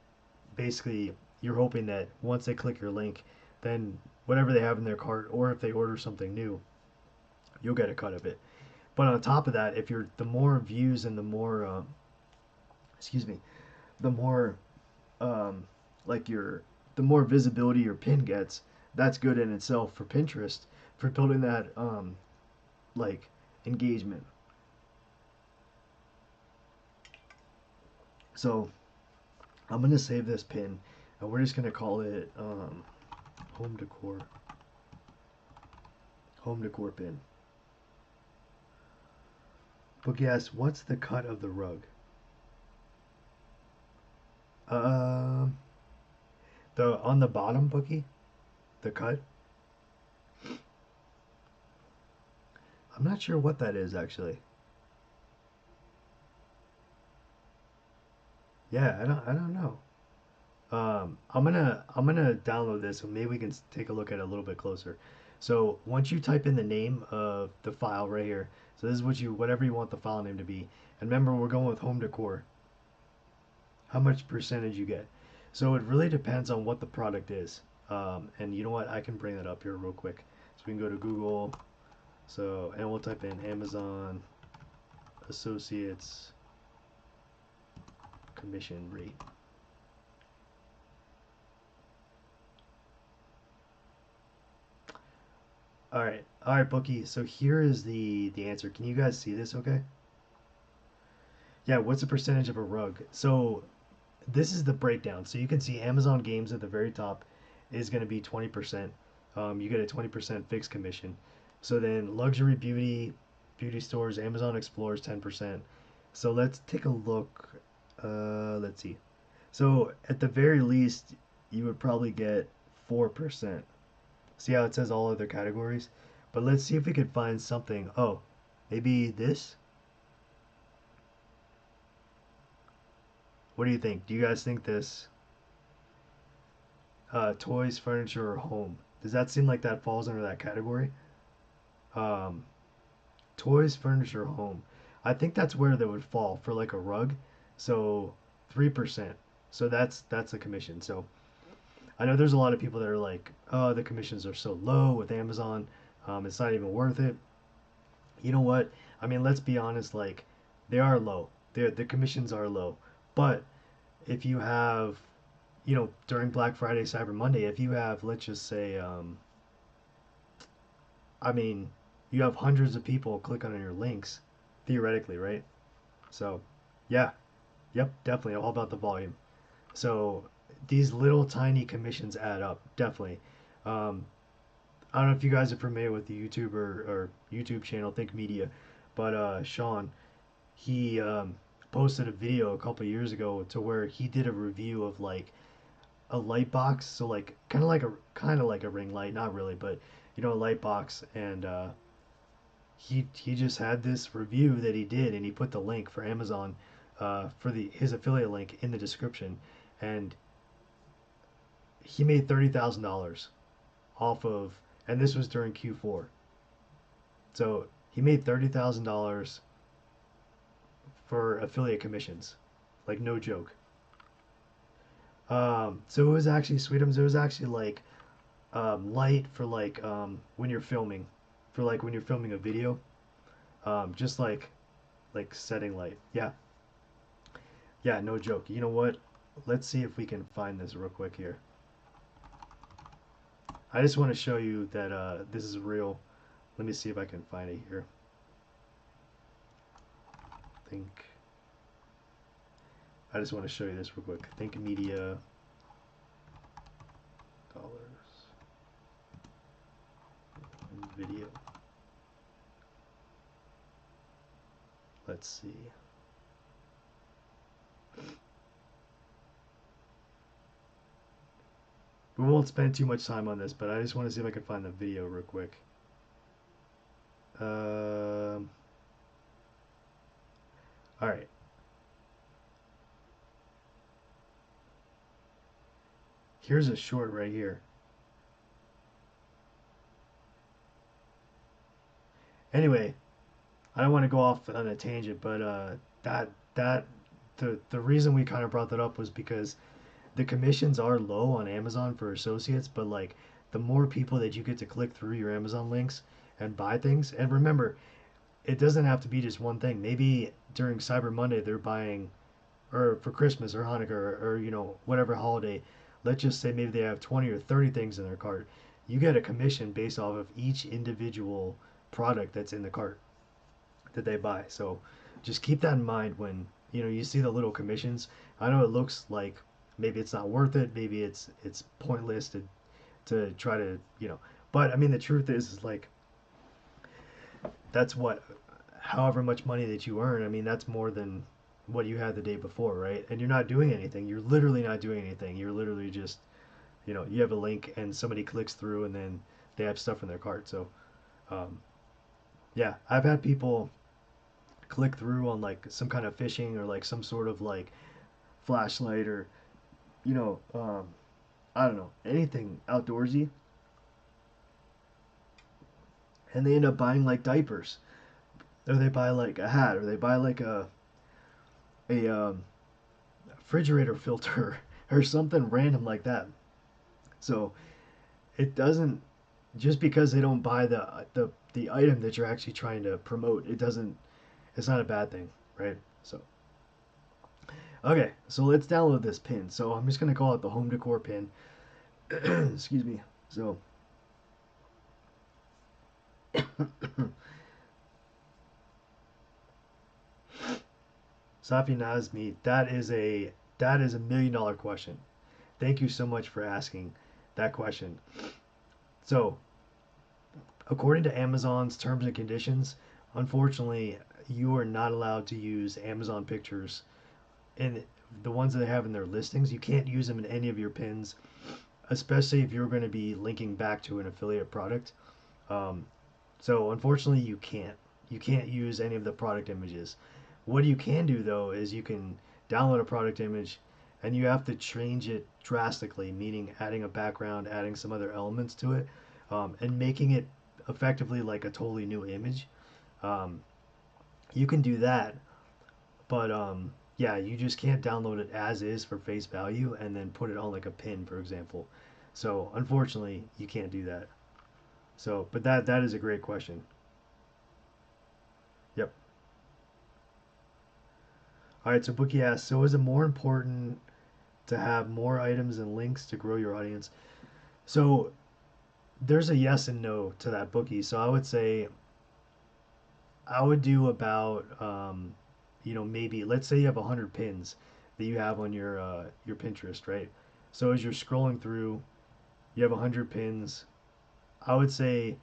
basically you're hoping that once they click your link, then whatever they have in their cart, or if they order something new, you'll get a cut of it. But on top of that, if you're the more views and the more excuse me, the more um, like your the more visibility your pin gets, that's good in itself for Pinterest for building that like engagement. So I'm gonna save this pin, and we're just gonna call it home decor home decor pin. But guess what's the cut of the rug? Um, the on the bottom, Bookie, the cut. I'm not sure what that is actually. Yeah, I don't know. I'm gonna download this and maybe we can take a look at it a little bit closer. So once you type in the name of the file right here, so this is what you whatever you want the file name to be. And remember, we're going with home decor. how much percentage you get. So it really depends on what the product is. And you know what? I can bring that up here real quick. So we can go to Google. So, and we'll type in Amazon Associates commission rate. All right, Bookie. So here is the answer. Can you guys see this? Okay. Yeah. What's the percentage of a rug? So this is the breakdown. So you can see Amazon Games at the very top is going to be 20%. You get a 20% fixed commission. So then luxury beauty stores, Amazon explores 10%. So let's take a look. Let's see. So at the very least, you would probably get 4%. See how it says all other categories? But let's see if we could find something. Oh, maybe this? What do you think? Do you guys think this toys, furniture, or home? Does that seem like that falls under that category? Um, Toys, furniture, home. I think that's where they would fall for like a rug. So 3%. So that's the commission. So I know there's a lot of people that are like, oh, the commissions are so low with Amazon. It's not even worth it. You know what? I mean, let's be honest. Like, they are low. The commissions are low. But if you have, during Black Friday, Cyber Monday, if you have, let's just say, I mean, you have hundreds of people click on your links, theoretically, right? So, yeah, yep, definitely all about the volume. So these little tiny commissions add up, definitely. Um, I don't know if you guys are familiar with the YouTuber or YouTube channel Think Media, but Sean, he posted a video a couple years ago to where he did a review of like a light box, so like kind of like a ring light, not really, but a light box, and he just had this review that he did, and he put the link for Amazon for the his affiliate link in the description, and he made $30,000 off of, and this was during Q4. So he made $30,000 for affiliate commissions, like no joke. So it was actually Sweetums. It was actually like light for like when you're filming, for like when you're filming a video, just like setting light. Yeah, yeah, no joke. You know what? Let's see if we can find this real quick here. I just want to show you that this is real. Let me see if I can find it here. Think. I just want to show you this real quick. Think Media dollars video. Let's see. We won't spend too much time on this, but I just want to see if I can find the video real quick. All right. Here's a short right here. Anyway, I don't want to go off on a tangent, but that that the reason we kind of brought that up was because the commissions are low on Amazon for associates, but like the more people that you get to click through your Amazon links and buy things, and remember, it doesn't have to be just one thing. Maybe during Cyber Monday they're buying, or for Christmas or Hanukkah or whatever holiday. Let's just say maybe they have 20 or 30 things in their cart. You get a commission based off of each individual product that's in the cart that they buy. So just keep that in mind when you see the little commissions. I know it looks like maybe it's not worth it, maybe it's pointless to try to but I mean the truth is like that's what however much money that you earn. I mean that's more than what you had the day before, right? And you're not doing anything. You're literally not doing anything. You're literally just you have a link and somebody clicks through and then they have stuff in their cart. So um, yeah, I've had people click through on like some kind of fishing or like some sort of like flashlight or you know um, I don't know, anything outdoorsy, and they end up buying like diapers, or they buy like a hat, or they buy like a refrigerator filter or something random like that. So it doesn't, just because they don't buy the item that you're actually trying to promote, it doesn't, it's not a bad thing, right? So okay, so let's download this pin. So I'm just gonna call it the home decor pin. Excuse me. So Safi Nazmi, that is a $1 million question. Thank you so much for asking that question. So according to Amazon's terms and conditions, unfortunately, you are not allowed to use Amazon pictures in the ones that they have in their listings. You can't use them in any of your pins, especially if you're going to be linking back to an affiliate product. Um, so unfortunately, you can't. You can't use any of the product images. What you can do though is you can download a product image, and you have to change it drastically, meaning adding a background, adding some other elements to it, and making it effectively like a totally new image. Um, you can do that, but yeah, you just can't download it as is for face value and then put it on like a pin, for example. So unfortunately, you can't do that. So, but that is a great question. Yep. All right. So Bookie asks, so is it more important to have more items and links to grow your audience? So there's a yes and no to that, Bookie. So I would say I would do about maybe let's say you have 100 pins that you have on your Pinterest, right? So as you're scrolling through, you have 100 pins. I would say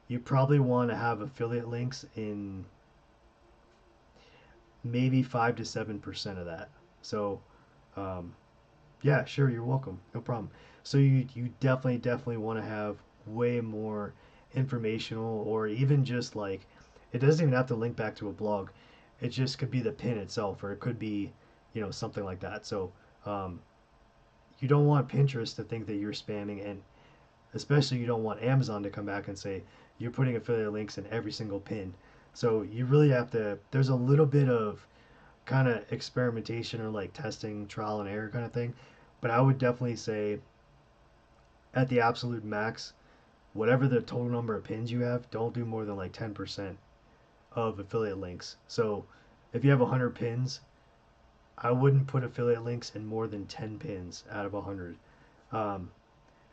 you probably want to have affiliate links in maybe 5 to 7% of that. So um, yeah, sure, you're welcome, no problem. So you definitely want to have way more informational, or even just like, it doesn't even have to link back to a blog. It just could be the pin itself, or it could be something like that. So um, you don't want Pinterest to think that you're spamming, and especially you don't want Amazon to come back and say you're putting affiliate links in every single pin. So you really have to. There's a little bit of kind of experimentation, or like testing, trial and error kind of thing. But I would definitely say at the absolute max, whatever the total number of pins you have, don't do more than like 10% of affiliate links. So if you have 100 pins, I wouldn't put affiliate links in more than 10 pins out of 100. Um,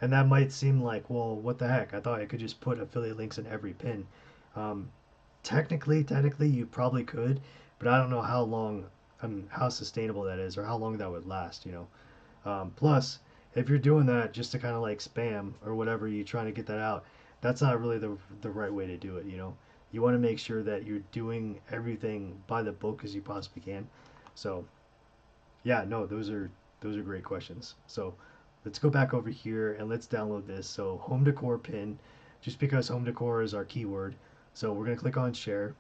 and that might seem like, well, what the heck? I thought I could just put affiliate links in every pin. Um, technically, you probably could, but I don't know how long, how sustainable that is, or how long that would last. Plus, if you're doing that just to kind of like spam or whatever, you trying to get that out, that's not really the right way to do it. You want to make sure that you're doing everything by the book as you possibly can. So yeah, no, those are great questions. So let's go back over here and let's download this. So home decor pin, just because home decor is our keyword. So we're gonna click on share,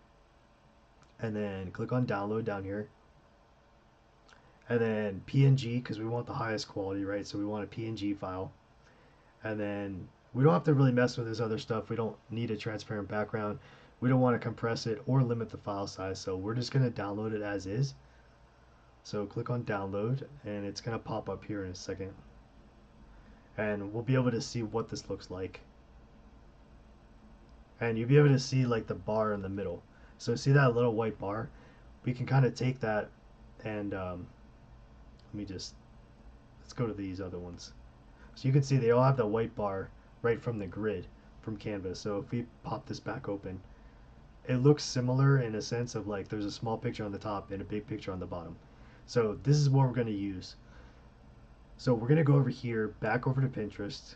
and then click on download down here, and then PNG, because we want the highest quality, right? So we want a PNG file, and then we don't have to really mess with this other stuff. We don't need a transparent background. We don't want to compress it or limit the file size, so we're just going to download it as is. So click on download, and it's going to pop up here in a second, and we'll be able to see what this looks like. And you'll be able to see like the bar in the middle. So see that little white bar? We can kind of take that and let's go to these other ones. So you can see they all have the white bar right from the grid from Canvas. So if we pop this back open, it looks similar in a sense of like there's a small picture on the top and a big picture on the bottom. So this is what we're going to use. So we're going to go over here, back over to Pinterest,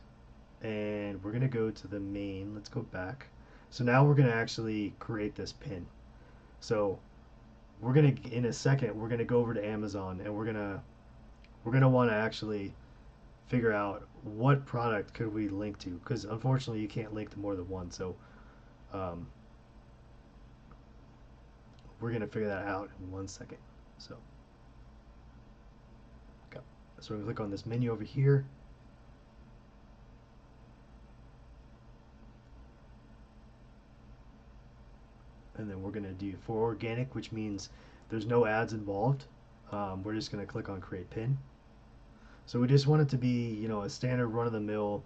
and we're going to go to the main. Let's go back. So now we're going to actually create this pin. So we're going to, in a second, we're going to go over to Amazon, and we're going to want to actually figure out what product could we link to, because unfortunately you can't link to more than one. So um, we're going to figure that out in 1 second. So okay. So we're going to click on this menu over here, and then we're going to do for organic, which means there's no ads involved. we're just going to click on create pin. So we just want it to be, you know, a standard run-of-the-mill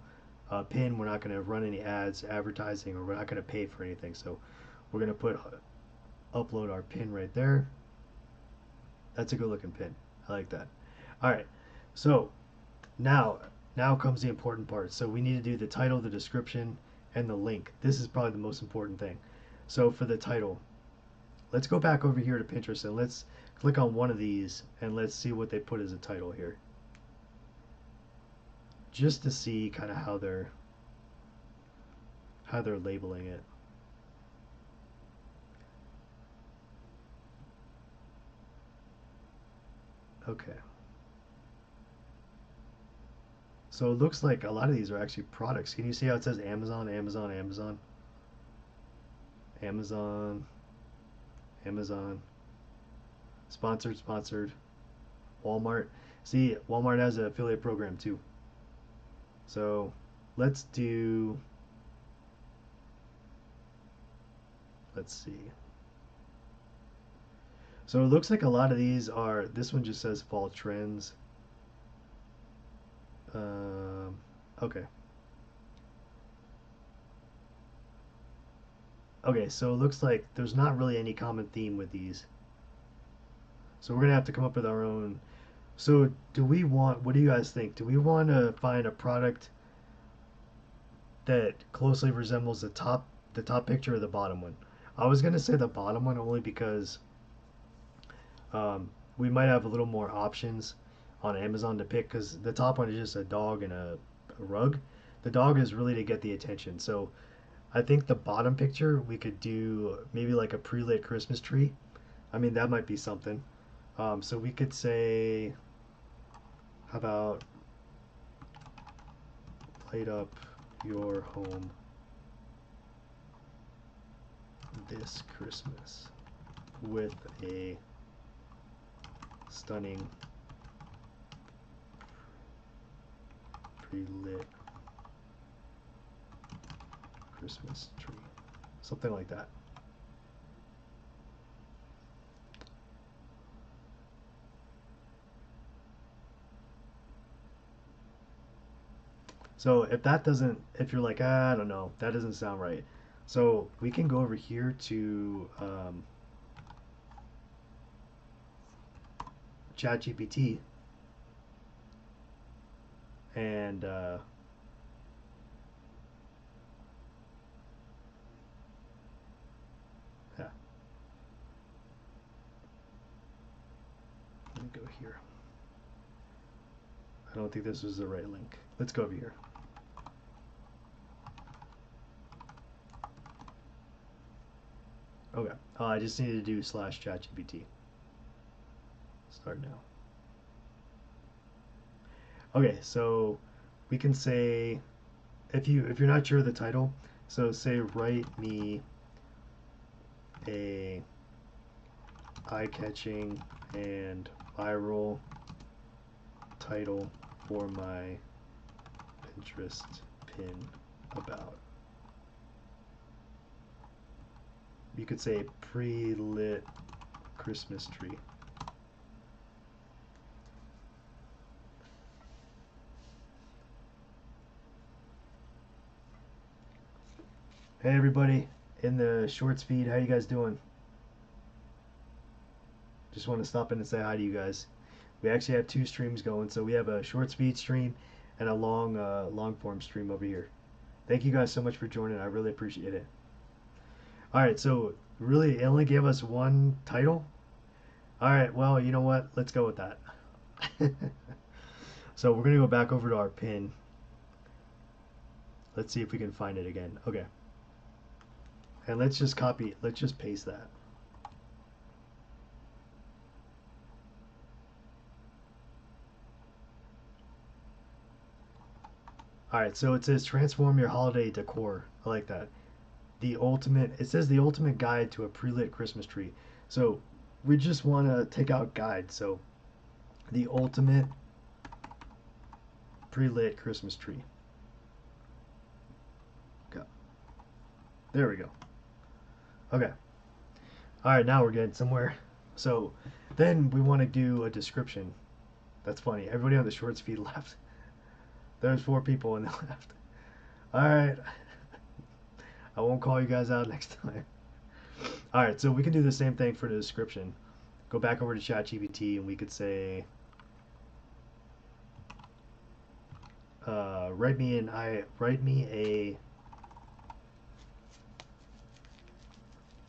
pin. We're not going to run any ads, advertising, or we're not going to pay for anything. So we're going to put upload our pin right there. That's a good looking pin. I like that. All right. So now comes the important part. So we need to do the title, the description, and the link. This is probably the most important thing. So for the title, let's go back over here to Pinterest and let's click on one of these and let's see what they put as a title here. Just to see kind of how they're labeling it. Okay. So it looks like a lot of these are actually products. Can you see how it says Amazon, Amazon, Amazon, Amazon, Amazon, sponsored, sponsored, Walmart. See, Walmart has an affiliate program too. So let's see. So it looks like a lot of these are, this one just says fall trends. Okay. Okay, so it looks like there's not really any common theme with these. So we're gonna have to come up with our own. So what do you guys think? Do we want to find a product that closely resembles the top picture or the bottom one? I was gonna say the bottom one only because we might have a little more options on Amazon to pick, because the top one is just a dog and a rug. The dog is really to get the attention. So I think the bottom picture we could do maybe like a pre-lit Christmas tree. I mean, that might be something. So we could say, how about light up your home this Christmas with a stunning pre-lit Christmas tree. Something like that. So if you're like, I don't know, that doesn't sound right. So we can go over here to ChatGPT and yeah, let me go here. I don't think this was the right link. Let's go over here. Okay. I just needed to do /ChatGPT. Start now. Okay, so we can say, if you're not sure of the title, so say write me a eye-catching and viral title for my Pinterest pin about. You could say pre-lit Christmas tree. Hey everybody in the shorts feed, how you guys doing? Just want to stop in and say hi to you guys. We actually have two streams going, so we have a short speed stream and a long form stream over here. Thank you guys so much for joining. I really appreciate it. All right, so really, it only gave us one title. All right, well, you know what? Let's go with that. So we're gonna go back over to our pin. Let's see if we can find it again. Okay. And let's just paste that. All right, so it says transform your holiday decor. I like that. It says the ultimate guide to a pre-lit Christmas tree. So we just want to take out guide. So the ultimate pre-lit Christmas tree. Okay. There we go. Okay. All right, now we're getting somewhere. So then we want to do a description. That's funny. Everybody on the shorts feed left. There's 4 people on the left. All right. I won't call you guys out next time. All right, so we can do the same thing for the description. Go back over to ChatGPT and we could say, write me a.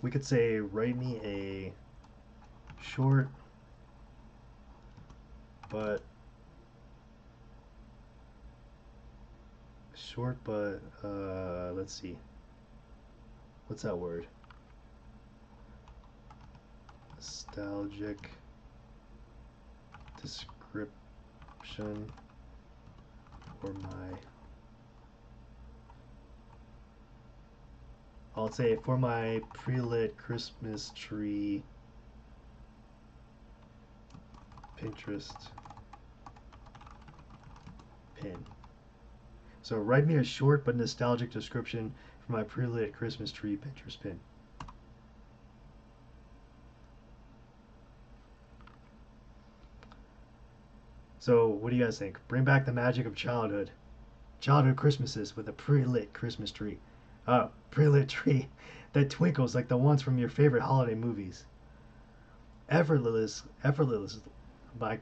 We could say, write me a short but let's see. What's that word? Nostalgic description for my, I'll say for my pre-lit Christmas tree Pinterest pin. So write me a short but nostalgic description for my pre-lit Christmas tree Pinterest pin. So what do you guys think? Bring back the magic of childhood. Childhood Christmases with a pre-lit Christmas tree. Oh, pre-lit tree that twinkles like the ones from your favorite holiday movies. Effortless, by,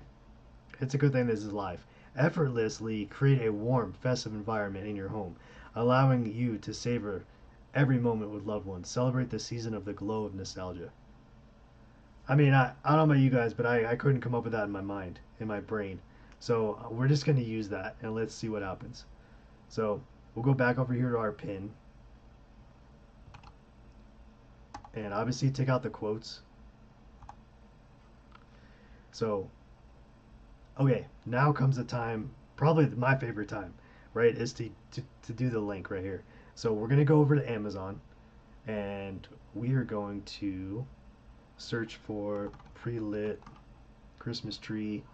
it's a good thing this is live. Effortlessly create a warm, festive environment in your home, allowing you to savor every moment with loved ones. Celebrate the season of the glow of nostalgia. I mean, I don't know about you guys, but I couldn't come up with that in my mind, in my brain. So we're just going to use that and let's see what happens. So we'll go back over here to our pin and obviously take out the quotes. So, okay, now comes the time, probably my favorite time, right, is to do the link right here. So we're going to go over to Amazon and we are going to search for pre-lit Christmas tree.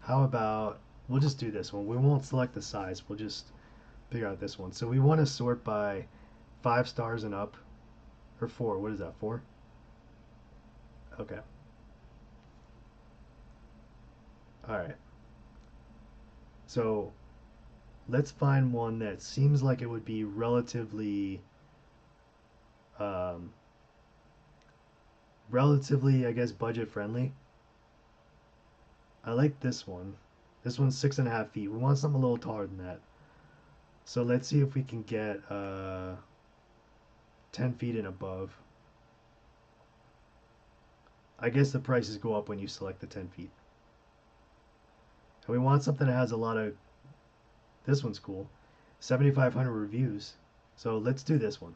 How about, we'll just do this one. We won't select the size. We'll just figure out this one. So we want to sort by 5 stars and up, or 4. What is that, 4? Okay. All right. So let's find one that seems like it would be um, relatively, I guess, budget friendly. I like this one. This one's 6.5 feet. We want something a little taller than that. So let's see if we can get 10 feet and above. I guess the prices go up when you select the 10 feet. And we want something that has a lot of, this one's cool, 7,500 reviews. So let's do this one.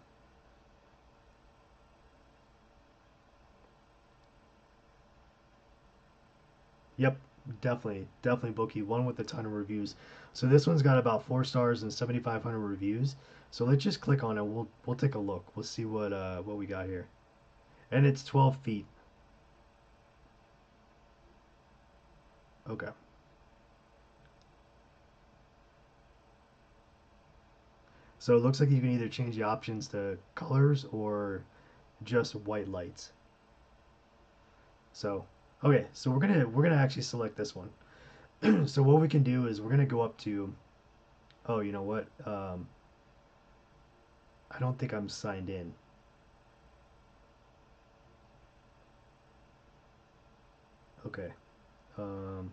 Yep, definitely bookie. One with a ton of reviews. So this one's got about 4 stars and 7,500 reviews. So let's just click on it. We'll take a look. We'll see what we got here. And it's 12 feet. Okay. So it looks like you can either change the options to colors or just white lights. So okay, so we're gonna actually select this one. So what we can do is we're gonna go up to, oh, you know what? I don't think I'm signed in. Okay. Um,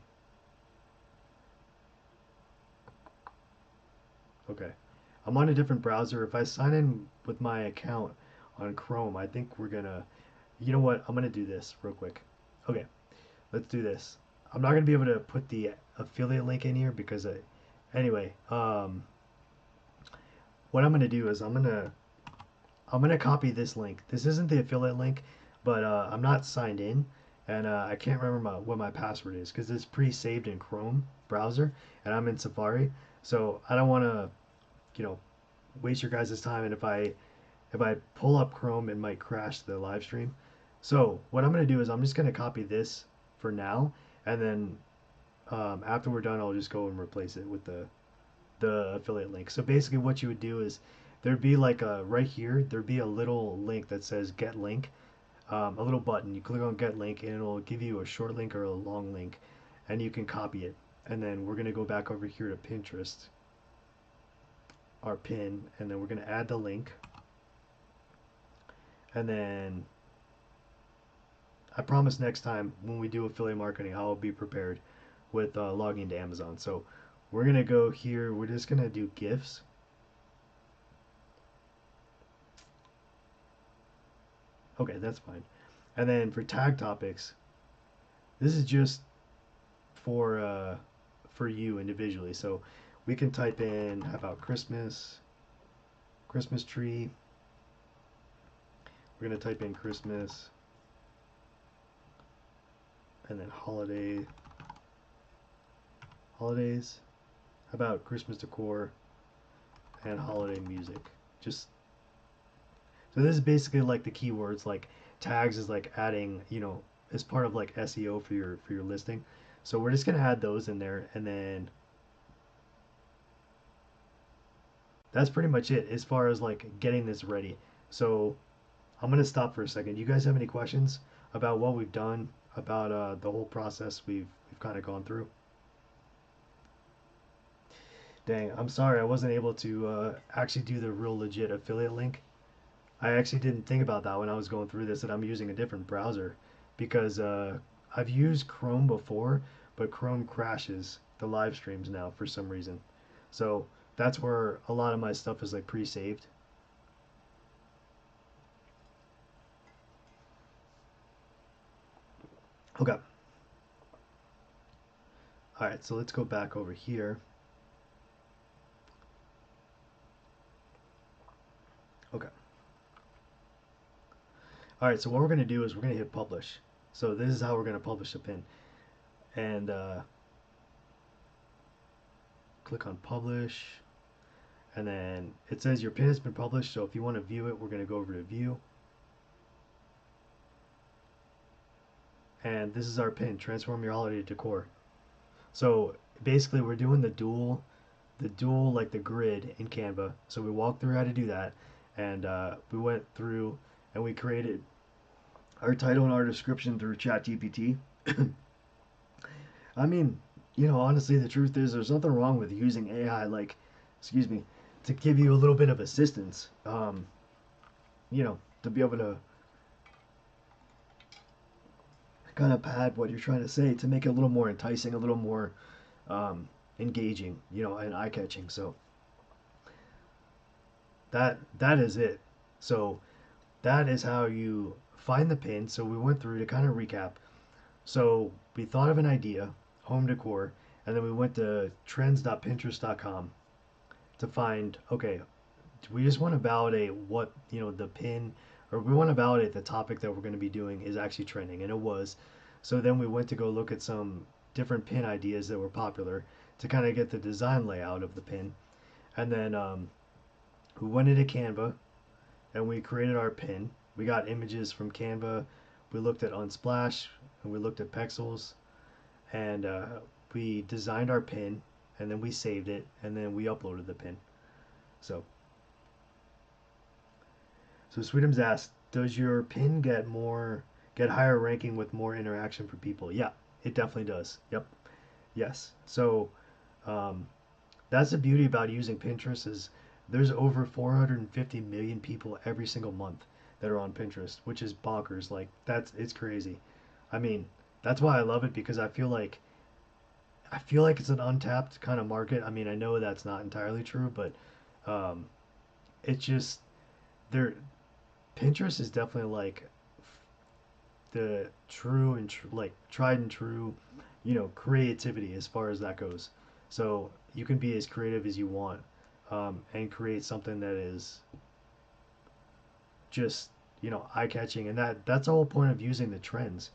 okay. I'm on a different browser. If I sign in with my account on Chrome, I think we're gonna, you know what? I'm gonna do this real quick. Okay, let's do this. I'm not gonna be able to put the affiliate link in here because anyway, what I'm gonna do is I'm gonna copy this link. This isn't the affiliate link, but I'm not signed in, and I can't remember what my password is because it's pre-saved in Chrome browser, and I'm in Safari, so I don't want to, you know, waste your guys' time. And if I pull up Chrome, it might crash the live stream. So what I'm gonna do is I'm just gonna copy this for now, and then after we're done, I'll just go and replace it with the affiliate link. So basically, what you would do is there'd be like a right here, there'd be a little link that says get link. a little button. You click on get link and it'll give you a short link or a long link, and you can copy it. And then we're going to go back over here to Pinterest, our pin, and then we're going to add the link. And then I promise next time when we do affiliate marketing, I'll be prepared with logging into Amazon. So we're going to go here. We're just going to do GIFs. Okay, that's fine. And then for tag topics, this is just for you individually. So we can type in, how about Christmas, Christmas tree. We're gonna type in Christmas, and then holidays. How about Christmas decor and holiday music? Just so this is basically like the keywords. Like tags is like adding, as part of like SEO for your listing. So we're just gonna add those in there, and then that's pretty much it as far as like getting this ready. So I'm gonna stop for a second. You guys have any questions about what we've done, about the whole process we've kind of gone through? Dang, I'm sorry I wasn't able to actually do the real legit affiliate link. I actually didn't think about that when I was going through this, that I'm using a different browser because I've used Chrome before, but Chrome crashes the live streams now for some reason. So that's where a lot of my stuff is like pre-saved. Okay. All right, so let's go back over here. Okay. All right, so what we're going to do is we're going to hit publish. So this is how we're going to publish the pin. And click on publish. And then it says your pin has been published. So if you want to view it, we're going to go over to view. And this is our pin, transform your holiday decor. So basically we're doing the dual like the grid in Canva. So we walked through how to do that, and we went through and we created our title and our description through ChatGPT. I mean, honestly, the truth is there's nothing wrong with using AI, like, excuse me, to give you a little bit of assistance. To be able to kind of pad what you're trying to say to make it a little more enticing, a little more engaging, and eye catching. So that is it. So that is how you find the pin. So we went through to kind of recap. So we thought of an idea, home decor, and then we went to trends.pinterest.com to find, okay, we just want to validate what, the pin, or we want to validate the topic that we're going to be doing is actually trending, and it was. So then we went to go look at some different pin ideas that were popular to kind of get the design layout of the pin. And then we went into Canva and we created our pin. We got images from Canva. We looked at Unsplash and we looked at Pexels, and we designed our pin, and then we saved it, and then we uploaded the pin. So Sweetums asked, does your pin get higher ranking with more interaction for people? Yeah, it definitely does. Yep. Yes. So that's the beauty about using Pinterest is there's over 450 million people every single month that are on Pinterest, which is bonkers. Like it's crazy. I mean, that's why I love it, because I feel like it's an untapped kind of market. I mean, I know that's not entirely true, but it's just there. Pinterest is definitely like the true and like tried and true, creativity as far as that goes. So you can be as creative as you want, and create something that is just eye catching, and that's the whole point of using the trends.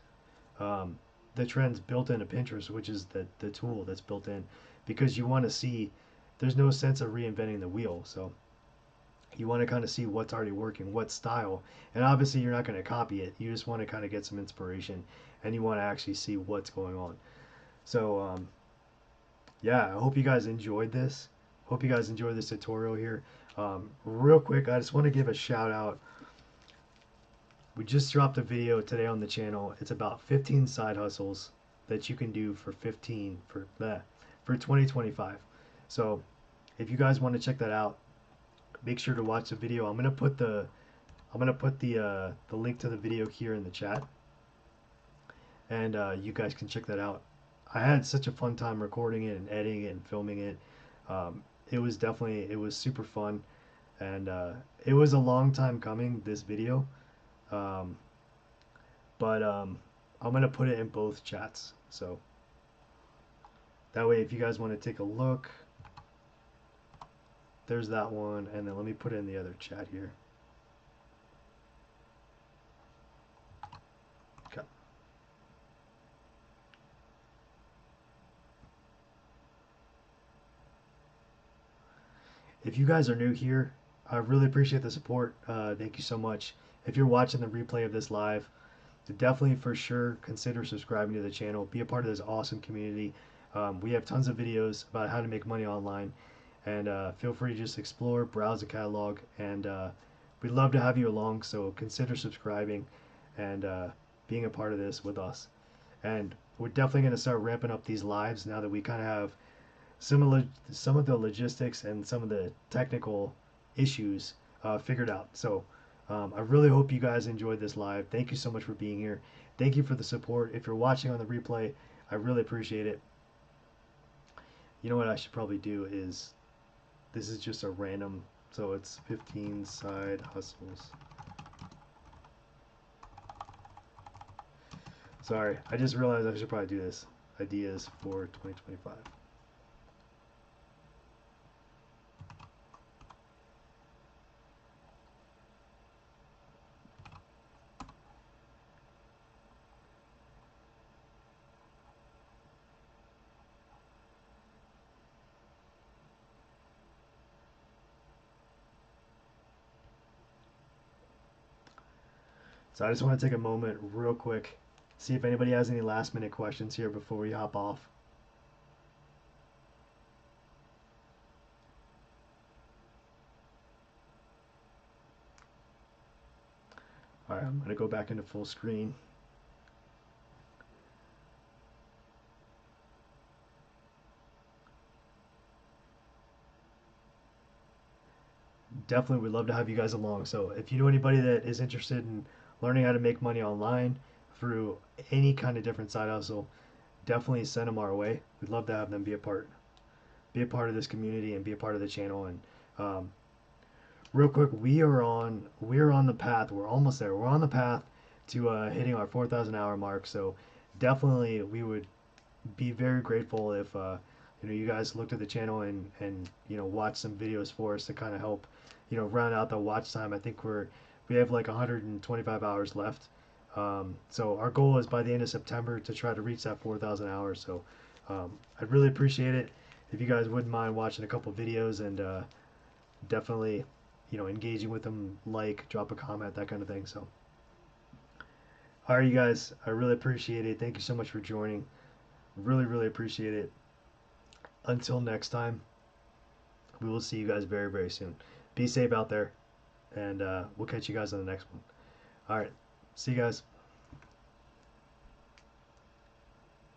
Um, the trends built into Pinterest, which is the tool that's built in, because you want to see. There's no sense of reinventing the wheel, so you want to kind of see what's already working, what style, and obviously you're not going to copy it. You just want to kind of get some inspiration, and you want to actually see what's going on. So yeah, I hope you guys enjoyed this. Hope you guys enjoyed this tutorial here. Real quick, I just want to give a shout out we just dropped a video today on the channel. It's about 15 side hustles that you can do for 15 for that for 2025. So if you guys want to check that out, make sure to watch the video. I'm gonna put the link to the video here in the chat, and you guys can check that out. I had such a fun time recording it and editing it and filming it. It was super fun, and it was a long time coming, this video. Um, but I'm gonna put it in both chats, so that way if you guys want to take a look, there's that one, and then let me put it in the other chat here. Okay. If you guys are new here, I really appreciate the support. Thank you so much. If you're watching the replay of this live, definitely for sure consider subscribing to the channel. Be a part of this awesome community. We have tons of videos about how to make money online, and feel free to just explore, browse the catalog, and we'd love to have you along. So consider subscribing and being a part of this with us. And we're definitely going to start ramping up these lives now that we kind of have some of the logistics and some of the technical issues figured out. So I really hope you guys enjoyed this live. Thank you so much for being here. Thank you for the support. If you're watching on the replay, I really appreciate it. You know what I should probably do is, this is just a random, so it's 15 side hustles. Sorry, I just realized I should probably do this. Ideas for 2025. So I just want to take a moment real quick, see if anybody has any last minute questions here before we hop off. Alright, I'm going to go back into full screen. Definitely would love to have you guys along. So if you know anybody that is interested in learning how to make money online through any kind of different side hustle, definitely send them our way. We'd love to have them be a part of this community and be a part of the channel. And real quick, we're on the path. We're almost there. We're on the path to hitting our 4,000 hour mark. So definitely we would be very grateful if you guys looked at the channel and watch some videos for us to kind of help round out the watch time. I think we have like 125 hours left. So our goal is by the end of September to try to reach that 4,000 hours. So I'd really appreciate it if you guys wouldn't mind watching a couple videos and definitely engaging with them, like, drop a comment, that kind of thing. So all right, you guys, I really appreciate it. Thank you so much for joining. Really appreciate it. Until next time, we will see you guys very soon. Be safe out there, and we'll catch you guys on the next one. All right, see you guys.